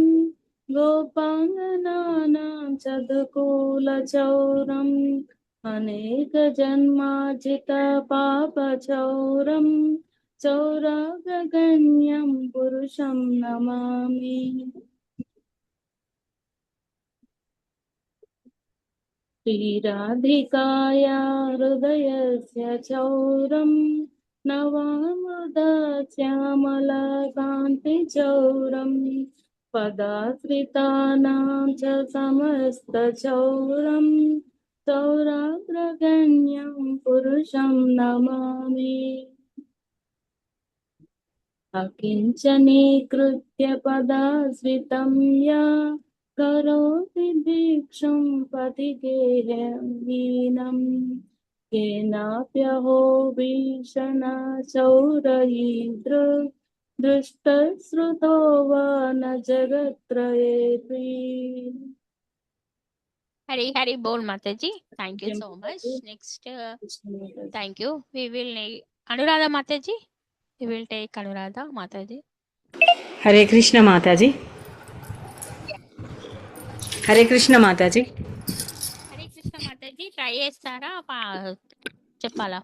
గోపాంగనానాం చదుకూల చౌరం అనేక జన్మార్జిత పాప చౌరం చౌరాగగణ్యం పురుషం నమామి. श्रीराधिकाया हृदयस्य चौरं नवामृतश्यामलकान्तिचौरं पदाश्रितानां च समस्तचौरं चौराग्रगण्यं पुरुषं नमामि. अकिञ्चनीकृत्य पदाश्रितं या करोति दीक्षं पथिगेहहीनं केनाप्यहो दृष्टश्रुतो वा न जगत्त्रयेऽपि. हरी हरी बोल माता जी, thank you so much. Next thank you. We will Anuradha माता जी, वी विल टेक अनुराधा माता जी। हरे कृष्ण माताजी। हरे कृष्ण माताजी। हरे कृष्ण माता जी, ट्रై చేస్తారా? చెప్పాలా?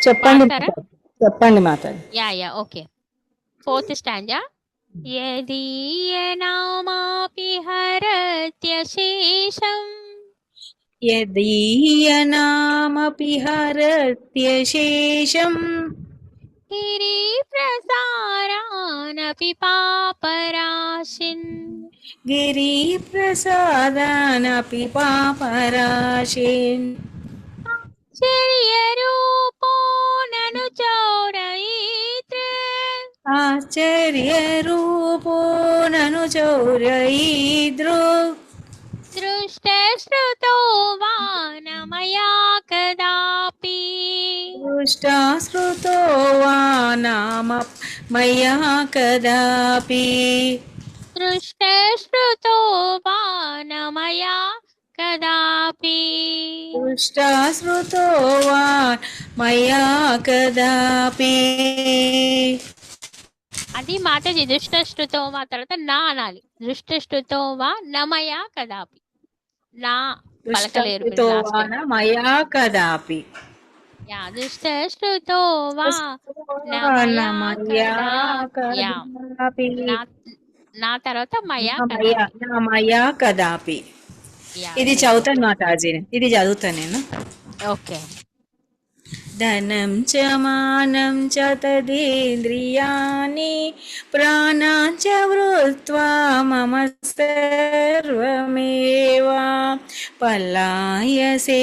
చెప్పండి పాడతారా? మాతాజీ. చెప్పండి మాతాజీ. Yeah yeah, okay. Fourth stanza. यदीयनामापि हरत्यशेषम् यदीयनामपि हरत्यशेषम् गिरिप्रसारानपि पापराशिन् गिरिप्रसादानपि पापराशिन् आश्चर्यरूपो ननु चौरयित्र आश्चर्यरूपो ननु चौरयिदृक् दृष्टश्रुतो वा न मया कदापि दृष्टाश्रुतो वा नाम मया कदापि दृष्टश्रुतो वा न मया कदापि दृष्टाश्रुतो वा मया कदापि. అది మాతాజీ. దృష్టశ్రుతో వా తర్వాత నా అనాలి. దృష్టశ్రుతో వా నమయా కదాపి. నా పలకలేరు మీరు दृष्टाश्रुतो లాస్ట్ वा न मया कदापि. యా. దృష్టశ్రుతో వా न నమయా मया కదాపి. యా. कदापि. నా నా తర్వాత మయా न కదాపి. मया कदापि. యా, ఇది వెరీ గుడ్. చదువుతాను మాతాజీ, ఇది చదువుతాను నేను. ఓకే. धनं च मानं च तदेन्द्रियाणि प्राणां च वृत्वा मम सर्वमेव पलायसे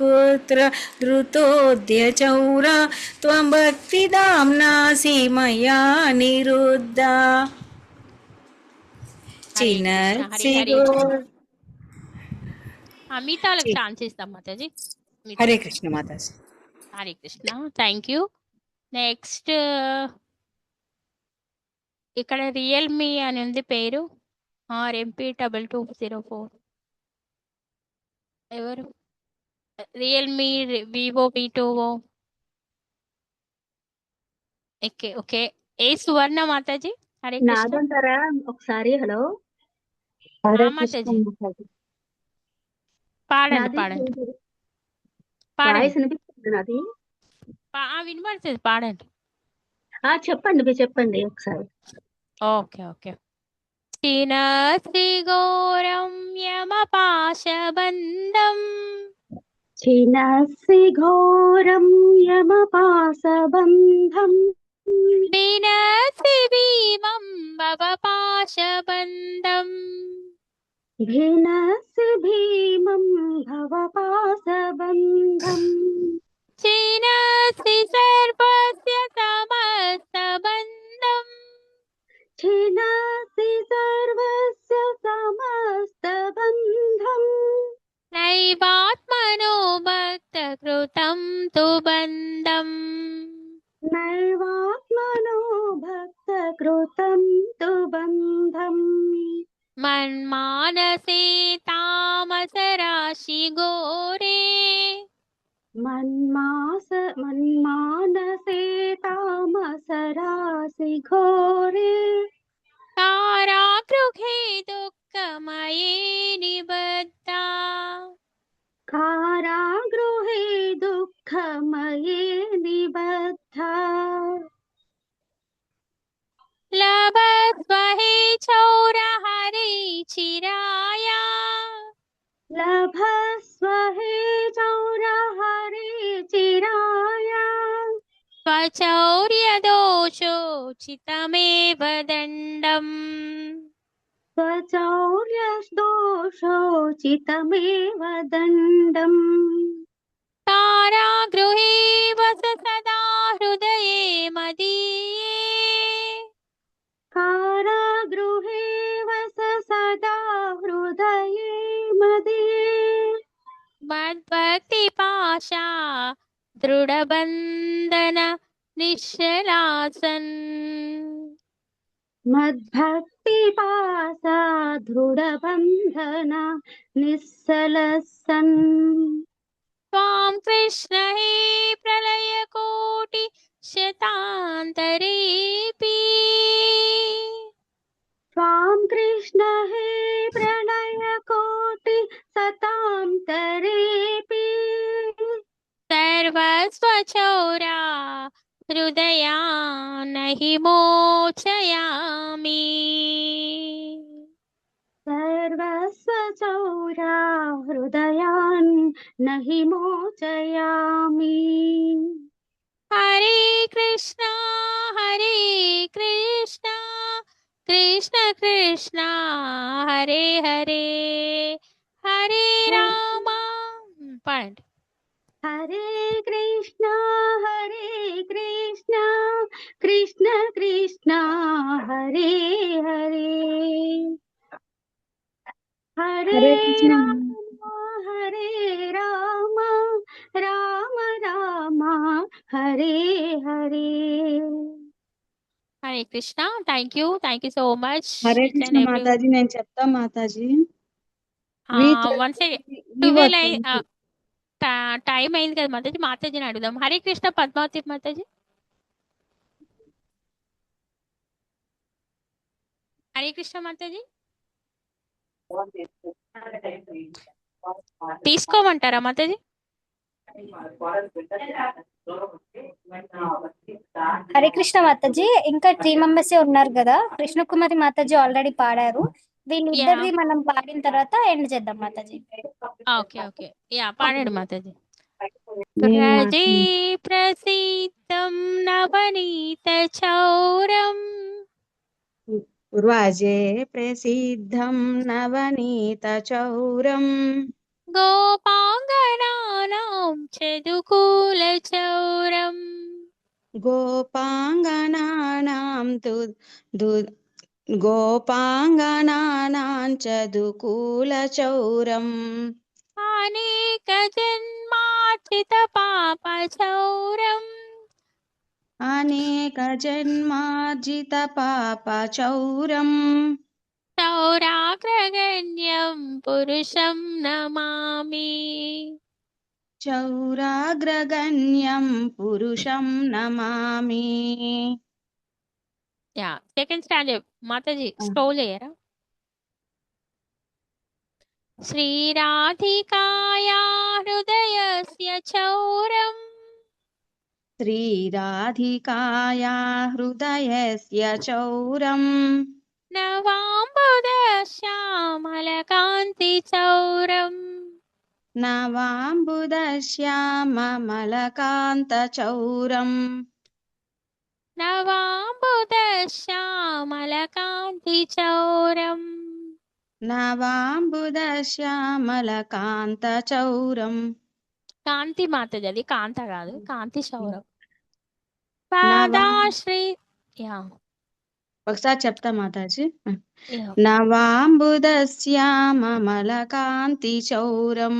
कुत्र धृतोऽद्य चौर त्वं भक्तिदाम्नासि मया निरुद्धा హరే కృష్ణ, హరి హరి. మిగతా వాళ్ళకి ఛాన్స్ ఇస్తాం మాతాజీ. हरे कृष्ण माताजी. Hare Krishna, thank you. Next ఇక్కడ రియల్మీ అని ఉంది పేరు. MP2204 ఎవరు? Realme Vivo V20. Okay okay. ఏ సువర్ణ మాతాజీ. హరే కృష్ణ. నాదంటారా ఒకసారి? హలో, మాతాజీ. పాడండి నాది పాడండి వాయిస్ పాడండి వినిపిస్తుంది నాది. వినబడుతుంది పాడండి. చెప్పండి, మీరు చెప్పండి ఒకసారి. Okay okay. శ్రీఘోరం యమపాశబంధం చినస్సి ఘోరం యమపాశబంధం వినసి భీమం భవపాశబంధం భినస్సి భీమం భవపాశబంధం చినసి సర్వస్య సమస్తబంధం చినస్సి సర్వస్య సమస్తబంధం నైవాత్మనో భక్తకృతం తు బంధం నైవాత్మనో భక్తకృతం తు బంధం మన్మానసే తామసరాశి ఘోరే మన్మానసే తామసరాశి ఘోరే కారాగృహే దుఃఖమయే నిబద్ధా కారాగృహే దుఃఖమయే నిబద్ధా లభస్వహే చౌరహరే చిరాయ లభస్వహే చౌరహరే చిరాయ స్వచౌర్యదోషోచితమేవ దండం స్వచౌర్యదోషోచితమేవ దండం కారాగృహే వస సదా హృదయే మదీయే కారాగృహే వస సదా హృదయే మదియే మద్భక్తి పాశా దృఢబంధన నిశ్చలాసన్ మద్భక్తి పాసా దృఢబంధన నిస్సలసన్ త్వాం కృష్ణ హే ప్రళయకోటి శతాంతరేపి త్వాం కృష్ణ హే ప్రళయకోటి శతాంతరేపి సర్వస్వచౌరా హృదయా నహి మోచయామి సర్వస్వచౌరా హృదయాన్ నహి మోచయామి. హరే కృష్ణ కృష్ణ కృష్ణ హరే హరే హరే రామ. పాడండి. Hare Krishna Krishna Krishna Hare Hare Hare Rama Rama Rama Hare Hare. Hare Krishna. Thank you so much. Hare Krishna Mataji, నేను చెప్తా మాతాజీ. వన్ సెకండ్, 12 టైం అయింది కదా మాతాజీ. మాతాజీని అడుగుదాం. హరే కృష్ణ పద్మావతి మాతాజీ. హరే కృష్ణ మాతాజీ. తీసుకోమంటారా మాతాజీ? హరే కృష్ణ మాతాజీ, ఇంకా 3 మెంబర్స్ ఉన్నారు కదా. కృష్ణకుమారి మాతాజీ ఆల్రెడీ పాడారు. వీళ్ళిద్దరిది మనం పాడిన తర్వాత ఎండ్ చేద్దాం మాతాజీ. ఓకే ఓకే, పాడండి మాతాజీ. వ్రజే ప్రసిద్ధం నవనీత చౌరం వ్రజే ప్రసిద్ధం నవనీత చౌరం గోపాంగనానాం చదుకూల చౌరం గోపాంగనానాం గోపాంగనానాం చదుకూల చౌరం అనేక జన్మార్జిత పాప చౌరం అనేక జన్మార్జిత పాప చౌరం చౌరాగ్రగణ్యం పురుషం నమామి చౌరాగ్రగణ్యం పురుషం నమామి. సెకండ్ స్టాండర్డ్ మాతాజీ స్క్రోల్ చేయరా? श्रीराधिकाया हृदयस्य चौरम् श्रीराधिकाया हृदयस्य चौरम् नवाम्बुदश्यामलकान्तिचौरम् नवाम्बुदश्यामलकान्तचौरम् नवाम्बुदश्यामलकान्तिचौरम् నవాంబుదశ్యామలకాంతచౌరం కాంతి మాతది, అది కాంత కాదు, కాంతి చౌరం. నవా పాదాశ్రీ యా ఒకసారి చెప్తా మాతాజీ. యా నవాంబుదశ్యామలకాంతిచౌరం.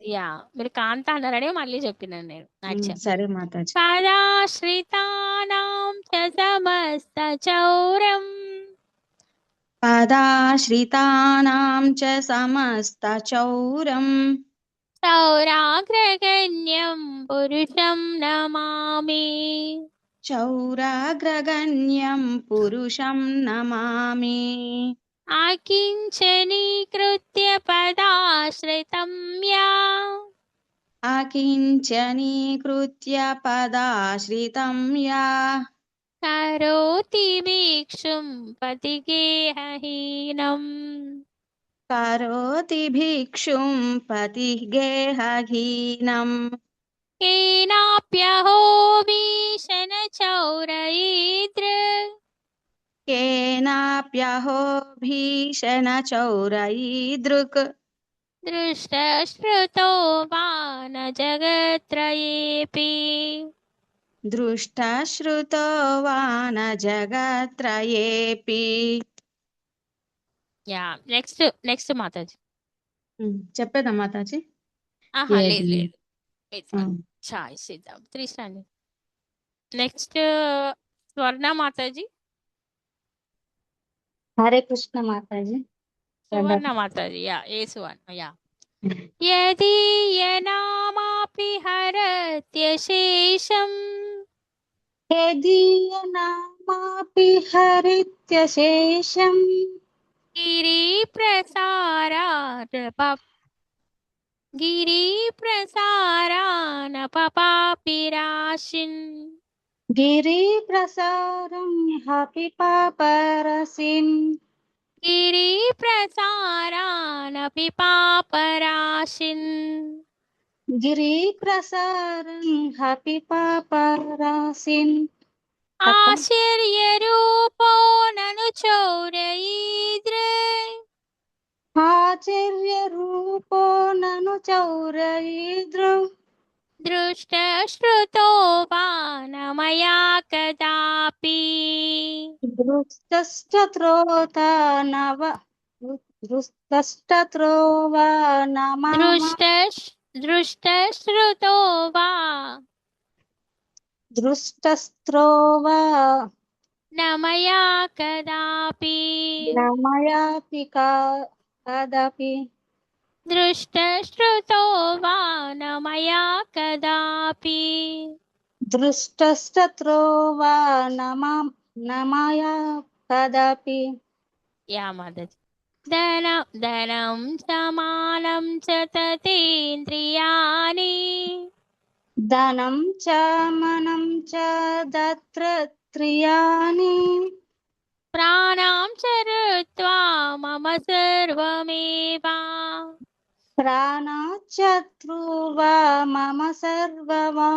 యా మీరు కాంత అన్నారని మళ్ళీ చెప్పినాను నేను. అచ్చా. సరే మాతాజీ. పదాశ్రితానాం చ సమస్తచౌరం పదాశ్రితానాం చ సమస్తచౌరం చౌరాగ్రగణ్యం పురుషం నమామి. చౌరాగ్రగణ్యం పురుషం నమామి. ఆకించనీకృత్య పదాశ్రితం యా అకించనీకృత్య పదాశ్రితం యా కరోతి భిక్షుం పతిగేహహీనం. కరోతి భిక్షుం పతిగేహహీనం. కేనాప్యహో భీషణచౌరయీదృక్ కేనాప్యహో భీషణచౌరయీదృక్ దృష్టశ్రుతో వా న జగత్రయేపి. దృష్టశ్రుతో వా న జగత్రయేపి. యా నెక్స్ట్ మాతాజీ. చెప్పేదా మాతాజీ? ఆహా లేదు ఏది? లేదు చాయిస్ ఇద్దాం 3 స్టాండర్డ్. నెక్స్ట్ స్వర్ణ మాతాజీ. హరే కృష్ణ మాతాజీ. సువర్ణ మాతాజీ యా ఏ సువర్ణ యా. యదీయనామాపి హరత్యశేషం యదీయనామాపి హరిత్యశేషం గిరిప్రసారానపపాపి రాశిన్. గిరిప్రసారం హపి పాపరసిన్. గిరిప్రసారానపి పాపరాశిన్. గిరిప్రసారం హపి పాపరసిన్. ఆశ్చర్యరూపో నను చౌరయీదృక్ ఆశ్చర్యరూపో నను చౌరయీదృక్ దృష్టశ్రుతో వా న మయా కదాపి. దృష్టశ్చత్రోత నవ దృష్టశ్చత్రోవా నమ దృష్టశ్రుతో వా దృష్టస్త్రోవా న మయా కదాపి. నమయాపి కదాపి. దృష్టశ్రుతో వా న మయా కదాపి. దృష్టశ్చత్రోవా నమయా కదాపి. యా మాతాజీ. ధనం సమానం చ తతేంద్రియాణి ధనం చ మనం చ దత్రత్రియాణి ప్రాణాం చరుత్వా మమ సర్వమేవ. ప్రాణచత్రువా మమ సర్వమా.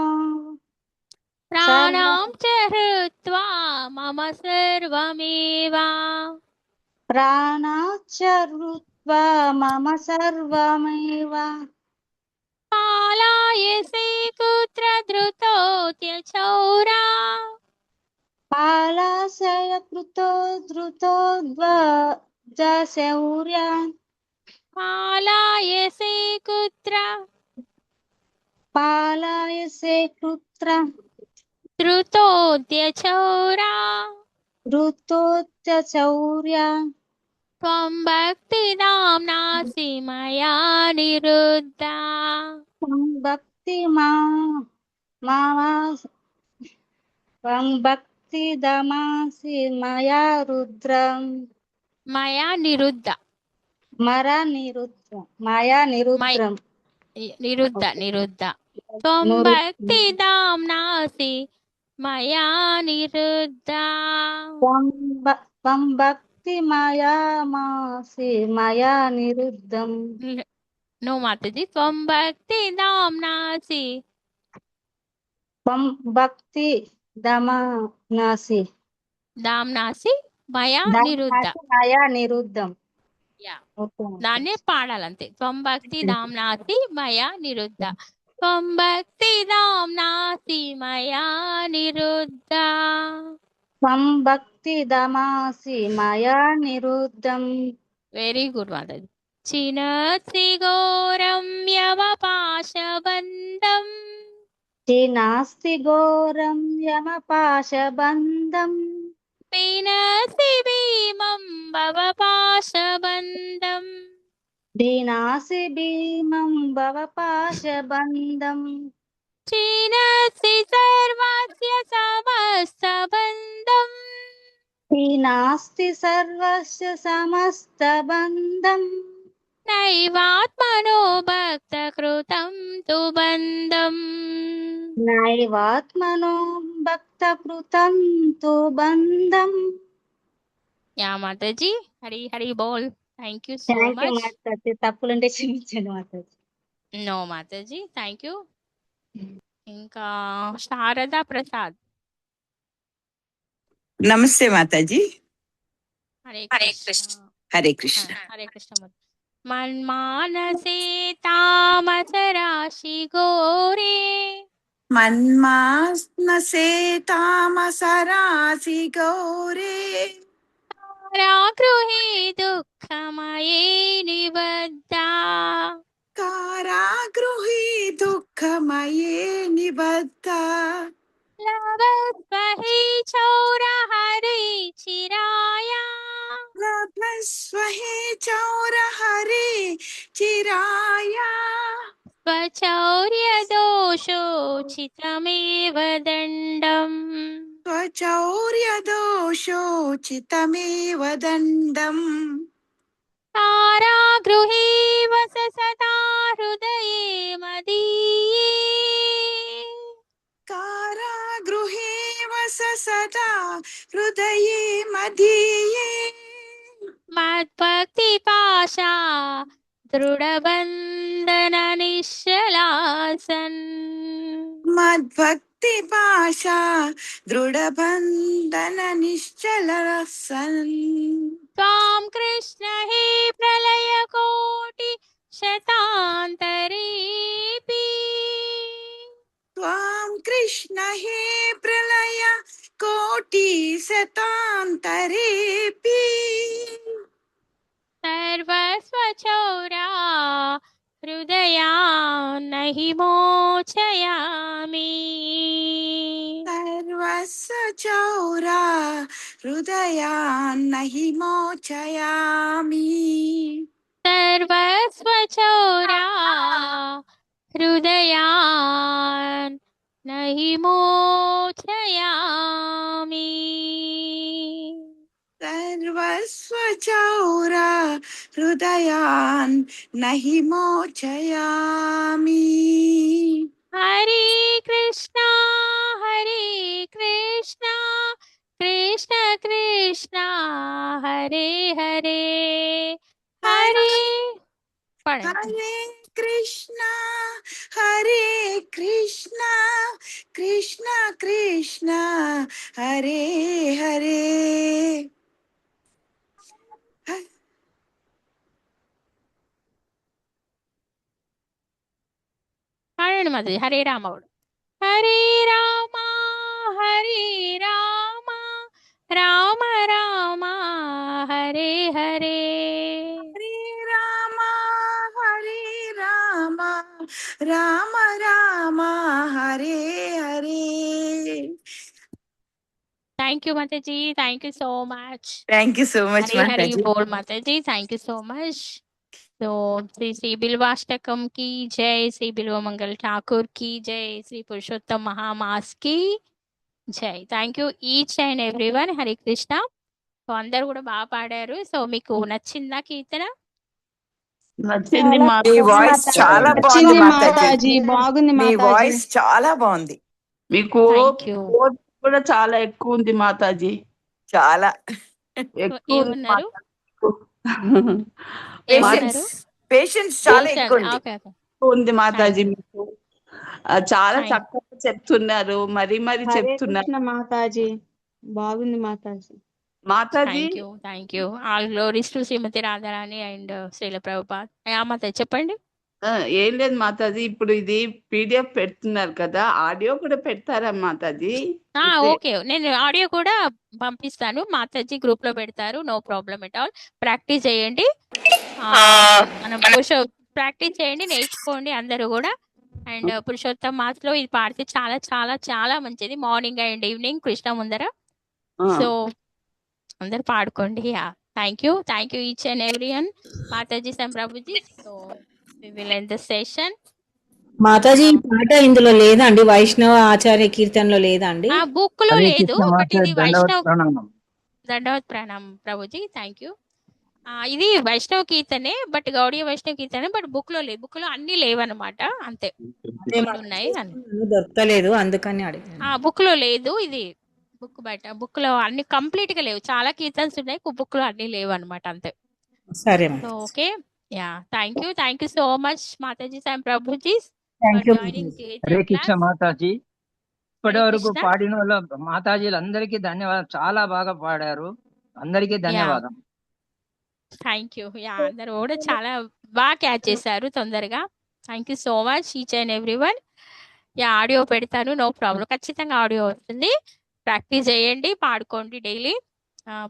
ప్రాణాం చరుత్వా మమ సర్వమేవ. ప్రాణచరుత్వా మమ సర్వమేవ. పాలాయసే కుత్ర ధృతోత్యచౌరా పాలాశయ కృతో ధృతోద్వజశౌర్యాన్. పాలాయసే కుత్ర పాలాయసే కృత్ర ధృతోత్యచౌరా ధృతోత్యచౌర్య. త్వం భక్తిదాంనాసి మయా నిరుద్ధా. భక్తి భక్తి దమాసి మయా రుద్రం. మయా నిరుద్ధ మాయా నిరుద్రం నిరుద్ధ నిరుద్ధ త్వం భక్తి దాంనాసి మయా నిరుద్ధ త్వం భక్తి మాయామాసి మయా నిరుద్ధం. నో మాతాజీ త్వం భక్తి దాంనాసి త్వం భక్తి దమనాసి దాంనాసి మయా నిరుద్ధ. మాయా నిరుద్ధం. దాన్నే పాడాలంతే. త్వం భక్తి దాంనాసి మయా నిరుద్ధ త్వం భక్తి దాంనాసి మయా నిరుద్ధ. త్వం భక్తి దమాసి మయా నిరుద్ధం. వెరీ గుడ్ మాతాజీ. చినసి ఘోరం యమపాశబంధం నాస్తి ఘోరం యమపాశబంధం పినసి భీమం భవపాశబంధం దీనాసి భీమం భవపాశబంధం చినసి సర్వస్య సమస్తబంధం నాస్తి సర్వస్య సమస్తబంధం నైవాత్మనో భక్తకృతం తు బంధం. నైవాత్మనో భక్తకృతం తు బంధం. యా మాతాజీ. హరి హరి బోల్. Thank you so thank you much. మాతాజీ. తప్పులుంటే క్షమించండి మాతాజీ. నో మాతాజీ. Thank you. ఇంకా శారదా ప్రసాద్. నమస్తే మాతాజీ. హరే హరే కృష్ణ. హరే కృష్ణ. హరే కృష్ణ. మన్మానసే తామస రాశి గోరే మన్మానసే తామస రాశి గౌరే కారాగృహే దుఃఖమయే నిబద్ధ కారాగృహే దుఃఖమయే నిబద్ధ లభస్వహి చౌరహరి చిరాయ లభస్వహే చౌరహరే చిరాయ స్వచౌర్య దోషోచితమేవ దండం స్వచౌర్య దోషోచితమేవ దండం కారాగృహే వస సదా హృదయే మదీయే కారాగృహే వస సదా హృదయే మదీయే మద్భక్తి పాశా దృఢబంధన నిశ్చలాసన్ మద్భక్తి పాశా దృఢబంధన నిశ్చలసన్ త్వాం కృష్ణ హే ప్రళయ కోటి శతాంతరేపి త్వాం కృష్ణ హే ప్రళయ కోటి శతాంతరేపి సర్వస్వచౌరా హృదయా నహి మోచయామి సర్వస్వ చౌరా హృదయాన్నహి మోచయామి సర్వస్వచౌరా హృదయాన్ నహి మోచయామి సర్వస్వ చౌరా హృదయాన్ నహి మోచయామి. హరే కృష్ణ హరే కృష్ణ కృష్ణ కృష్ణ హరే హరే హరే హరే కృష్ణ హరే కృష్ణ కృష్ణ కృష్ణ హరే హరే పాడండి మాది. హరే రామ హరే రామ హరే రామ రామ రామ హరే హరే హరే రామ హరే రామ రామ రామ హరే హరే. థ్యాంక్ యూ మాతాజీ. Thank you so much. Thank you so much Hare Hari Mataji. బోల్ Mataji. Thank you so much. तो श्री श्री बिल्वाष्टकम की जय, श्री बिल्व मंगल ठाकुर की जय, श्री पुरुषोत्तम महामास की జై. Thank you each and everyone. Hare Krishna. So అందరు కూడా బాగా పాడారు. సో మీకు నచ్చిందా కీర్తన? నచ్చింది చాలా మా మీ వాయిస్ మాతాజీ. చాలా బాగుంది నచ్చింది మాతాజీ. మాతాజీ, బాగుంది మీ మాతాజీ. వాయిస్ చాలా బాగుంది. మీకు థ్యాంక్ యూ. ఓర్పు కూడా చాలా ఎక్కువ ఉంది మాతాజీ, చాలా ఎక్కువ ఉంది ఏమన్నారు మాతాజీ. ఏమన్నారు పేషెన్స్ చాలా ఎక్కువ ఉంది. ఓకే ఓకే ఎక్కువ ఉంది మాతాజీ థ్యాంక్ యూ మీకు. చాలా థ్యాంక్ చక్కగా చెప్తున్నారు, మరీ హరే చెప్తున్నారు కృష్ణ మాతాజీ, బాగుంది Mataji. Mataji. Thank you. All glories to Srimati Radharani and Srila Prabhupad. Mataji చెప్పండి. ఏం లేదు మాతాజీ, ఇప్పుడు ఇది పీడిఎఫ్ పెడుతున్నారు కదా, ఆడియో కూడా పెడతారా మాతాజీ? ఓకే, నేను ఆడియో కూడా పంపిస్తాను. మాతాజీ గ్రూప్ లో పెడతారు, no problem at all. Practice చేయండి, మనం ప్రాక్టీస్ చేయండి, నేర్చుకోండి అందరూ కూడా. అండ్ పురుషోత్తమ మాస్ లో ఇది పాడితే చాలా చాలా చాలా మంచిది, మార్నింగ్ అండ్ ఈవినింగ్ కృష్ణ ముందర. సో అందరు పాడుకోండి. Thank you each and every one. మాతాజీ సం ప్రభుజీ. So we will end the session. మాతాజీ ఈ పాట ఇందులో లేదా అండి? వైష్ణవ ఆచార్య కీర్తనలో లేదా అండి? బుక్ లో లేదు, బట్ ఇది వైష్ణవ్ దండవత్ ప్రణామం ప్రభుజీ. Thank you. ఇది వైష్ణవ కీర్తనే, బట్ గౌడీయ వైష్ణవ కీర్తనే, బట్ బుక్ లో లేదు. బుక్ లో అన్ని లేవన్నమాట, అంతే. ఉన్నాయి దొరకలేదు, అందుకని అడిగాను. బుక్ లో లేదు, ఇది బుక్ బయట. బుక్ లో అన్ని కంప్లీట్ గా లేవు, చాలా కీర్తన్స్ ఉన్నాయి, బుక్ లో అన్ని లేవు అనమాట, అంతే. సరే so okay, thank you so much Mataji సం ప్రభుజీ. హరే కృష్ణ మాతాజీ. ఇప్పటి వరకు పాడిన వాళ్ళ మాతాజీలు అందరికీ ధన్యవాదాలు, చాలా బాగా పాడారు, అందరికీ ధన్యవాదాలు. Thank you. అందరు కూడా చాలా బాగా క్యాచ్ చేశారు తొందరగా. Thank you so much each and every one. Audio పెడతాను, నో ప్రాబ్లం, ఖచ్చితంగా ఆడియో వస్తుంది. ప్రాక్టీస్ చేయండి, పాడుకోండి డైలీ.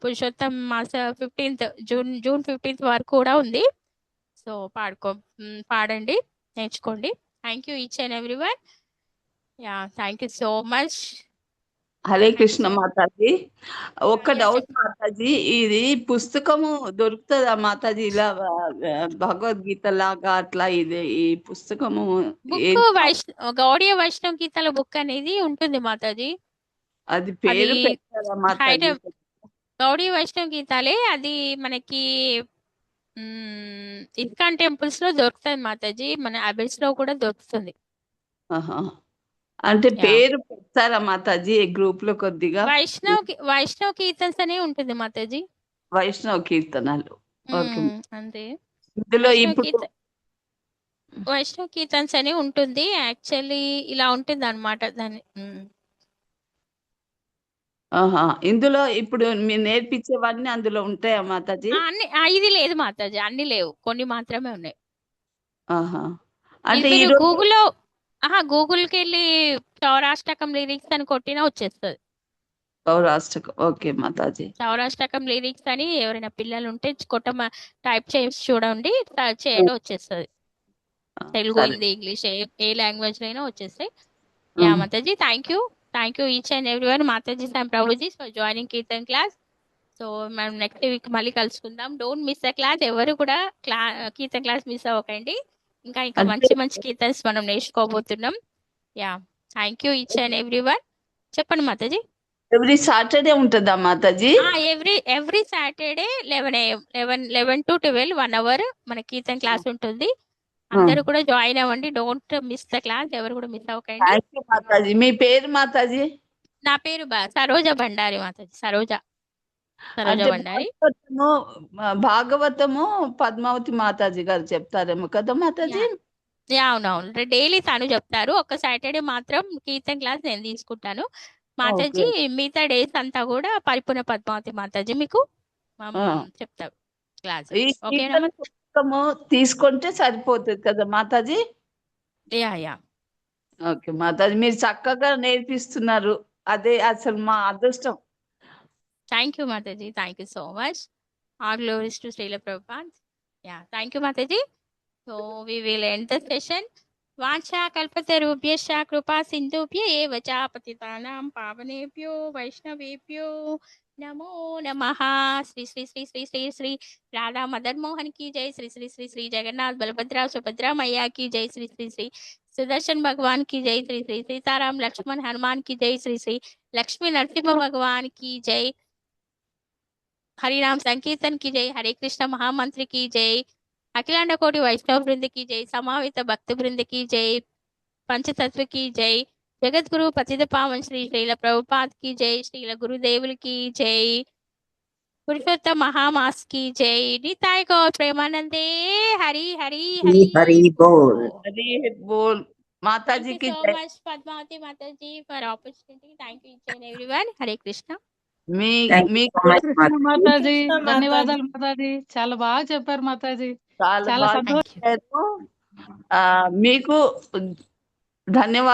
పురుషోత్తమ మాస 15th జూన్ 15th వరకు కూడా ఉంది. సో పాడండి, నేర్చుకోండి. Thank you each and every one. Thank you so much. Hare Krishna Mataji. ఒక్క డౌట్ మాతాజీ, ఇది పుస్తకము దొరుకుతుందా మాతాజీ? ఇలా భగవద్గీత లాగా అట్లా ఇది ఈ పుస్తకము బుక్ గౌడీయ వైష్ణవ గీతాల బుక్ అనేది ఉంటుంది మాతాజీ. అది పేరు పెట్టారా మాతాజీ? గౌడీయ వైష్ణవ గీతాలే, అది మనకి ఇస్కాన్ టెంపుల్స్ లో దొరుకుతుంది మాతాజీ, మన అబిల్స్ లో కూడా దొరుకుతుంది. అంటే పేరు పెడతారా మాతాజీ గ్రూప్ లో కొద్దిగా? వైష్ణవ్ కీర్తన్స్ అనే ఉంటుంది మాతాజీ. వైష్ణవ్ కీర్తనలు అంతే. ఇందులో ఇప్పుడు వైష్ణవ్ కీర్తన్స్ అని ఉంటుంది. యాక్చువల్లీ ఇలా ఉంటుంది అనమాట దాని. ఇందులో ఇప్పుడు మీరు నేర్పించేవన్నీ అందులో ఉంటాయా మాతాజీ? అన్ని ఇది లేదు మాతాజీ, అన్ని లేవు, కొన్ని మాత్రమే ఉన్నాయి. అంటే గూగుల్కి వెళ్ళి సౌరాష్ట్రకం లిరిక్స్ అని కొట్టినా వచ్చేస్తుంది. సౌరాష్ట్రకం, ఓకే మాతాజీ. సౌరాష్ట్రకం లిరిక్స్ అని ఎవరైనా పిల్లలు ఉంటే టైప్ చేసి చూడండి, చేయడం వచ్చేస్తుంది. తెలుగు, హిందీ, ఇంగ్లీష్ ఏ లాంగ్వేజ్ లో అయినా వచ్చేస్తాయి. Mataji thank you each and every one. మాతాజీ సం Prabhuji for joining kirtan class. So మనం నెక్స్ట్ వీక్ మళ్ళీ కలుసుకుందాం. డోంట్ మిస్ ద క్లాస్, ఎవరు కూడా కీర్తన్ క్లాస్ మిస్ అవ్వకండి. ఇంకా మంచి మంచి కీర్తన్స్ మనం నేర్చుకోబోతున్నాం. Thank you each and every one. చెప్పండి మాతాజీ. ఎవ్రీ సాటర్డే ఉంటుందా మాతాజీ? ఎవ్రీ సాటర్డే 11 to 12 1 hour మన కీర్తన్ క్లాస్ ఉంటుంది. అందరూ కూడా జాయిన్ అవ్వండి, డోంట్ మిస్ ద క్లాస్, ఎవరు కూడా మిస్ అవ్వకండి. మాతాజీ మీ పేరు మాతాజీ? నా పేరు సరోజ బండారి మాతాజీ, సరోజ బండారి. భాగవతము పద్మావతి మాతాజీ గారు చెప్తారేమో కదా మాతాజీ? అవునవును, డైలీ తను చెప్తారు. ఒక సాటర్డే మాత్రం కీర్తన్ క్లాస్ నేను తీసుకుంటాను మాతాజీ. మిగతా డేస్ అంతా కూడా పరిపూర్ణ పద్మావతి మాతాజీ మీకు చెప్తారు క్లాస్. తీసుకుంటే సరిపోతుంది కదా మాతాజీ? ఓకే మాతాజీ, మీరు చక్కగా నేర్పిస్తున్నారు, అదే అసలు మా అదృష్టం. థ్యాంక్ యూ మాతాజీ, thank you so much. All glories to Srila Prabhupad. Thank you మాతాజీ. So we will end the session. వాంఛా కల్పతరుభ్యశ్చ కృపా సింధుభ్య ఏవ చ పతితానాం పావనేభ్యో వైష్ణవేభ్యో నమో నమః. శ్రీ శ్రీ శ్రీ శ్రీ శ్రీ శ్రీ రాధా మదన్ మోహన్ की जय. श्री श्री श्री श्री जगन्नाथ बलभद्रा सुभद्रा मैया की जय. श्री श्री श्री सुदर्शन भगवान की जय. श्री श्री सीताराम लक्ष्मण हनुमान की जय. श्री श्री लक्ष्मी नरसिंह भगवान की जय. हरिनाम संकीर्तन की जय. हरे कृष्ण महामंत्र की जय. అఖిలాండ కోటి వైష్ణవ బృందకి జై, సమావేత భక్త బృందకి జై, పంచతత్వ की जय, जगत गुरु पतित पावन श्री श्रील प्रभुपाद की जय, श्रील गुरुदेवुल की जय, पुरुषोत्तम महामास की जय, निताय गौर प्रेमानंदे, हरि हरि हरि हरि बोल बोल। हरि बोल माता Thank ji you Ki so जय much Padmavati Mataji for opportunity. Thank you each and everyone. Hare Krishna. Me Thank you మీకు so much, కృష్ణ మాతాజీ. మాతాజీ, కృష్ణ మాతాజీ. ధన్యవాదాలు మాతాజీ, చాలా బాగా చెప్పారు మాతాజీ, చాలా చాలా బాగా సంతోషం. చెప్పారు. మీకు ధన్యవాదాలు.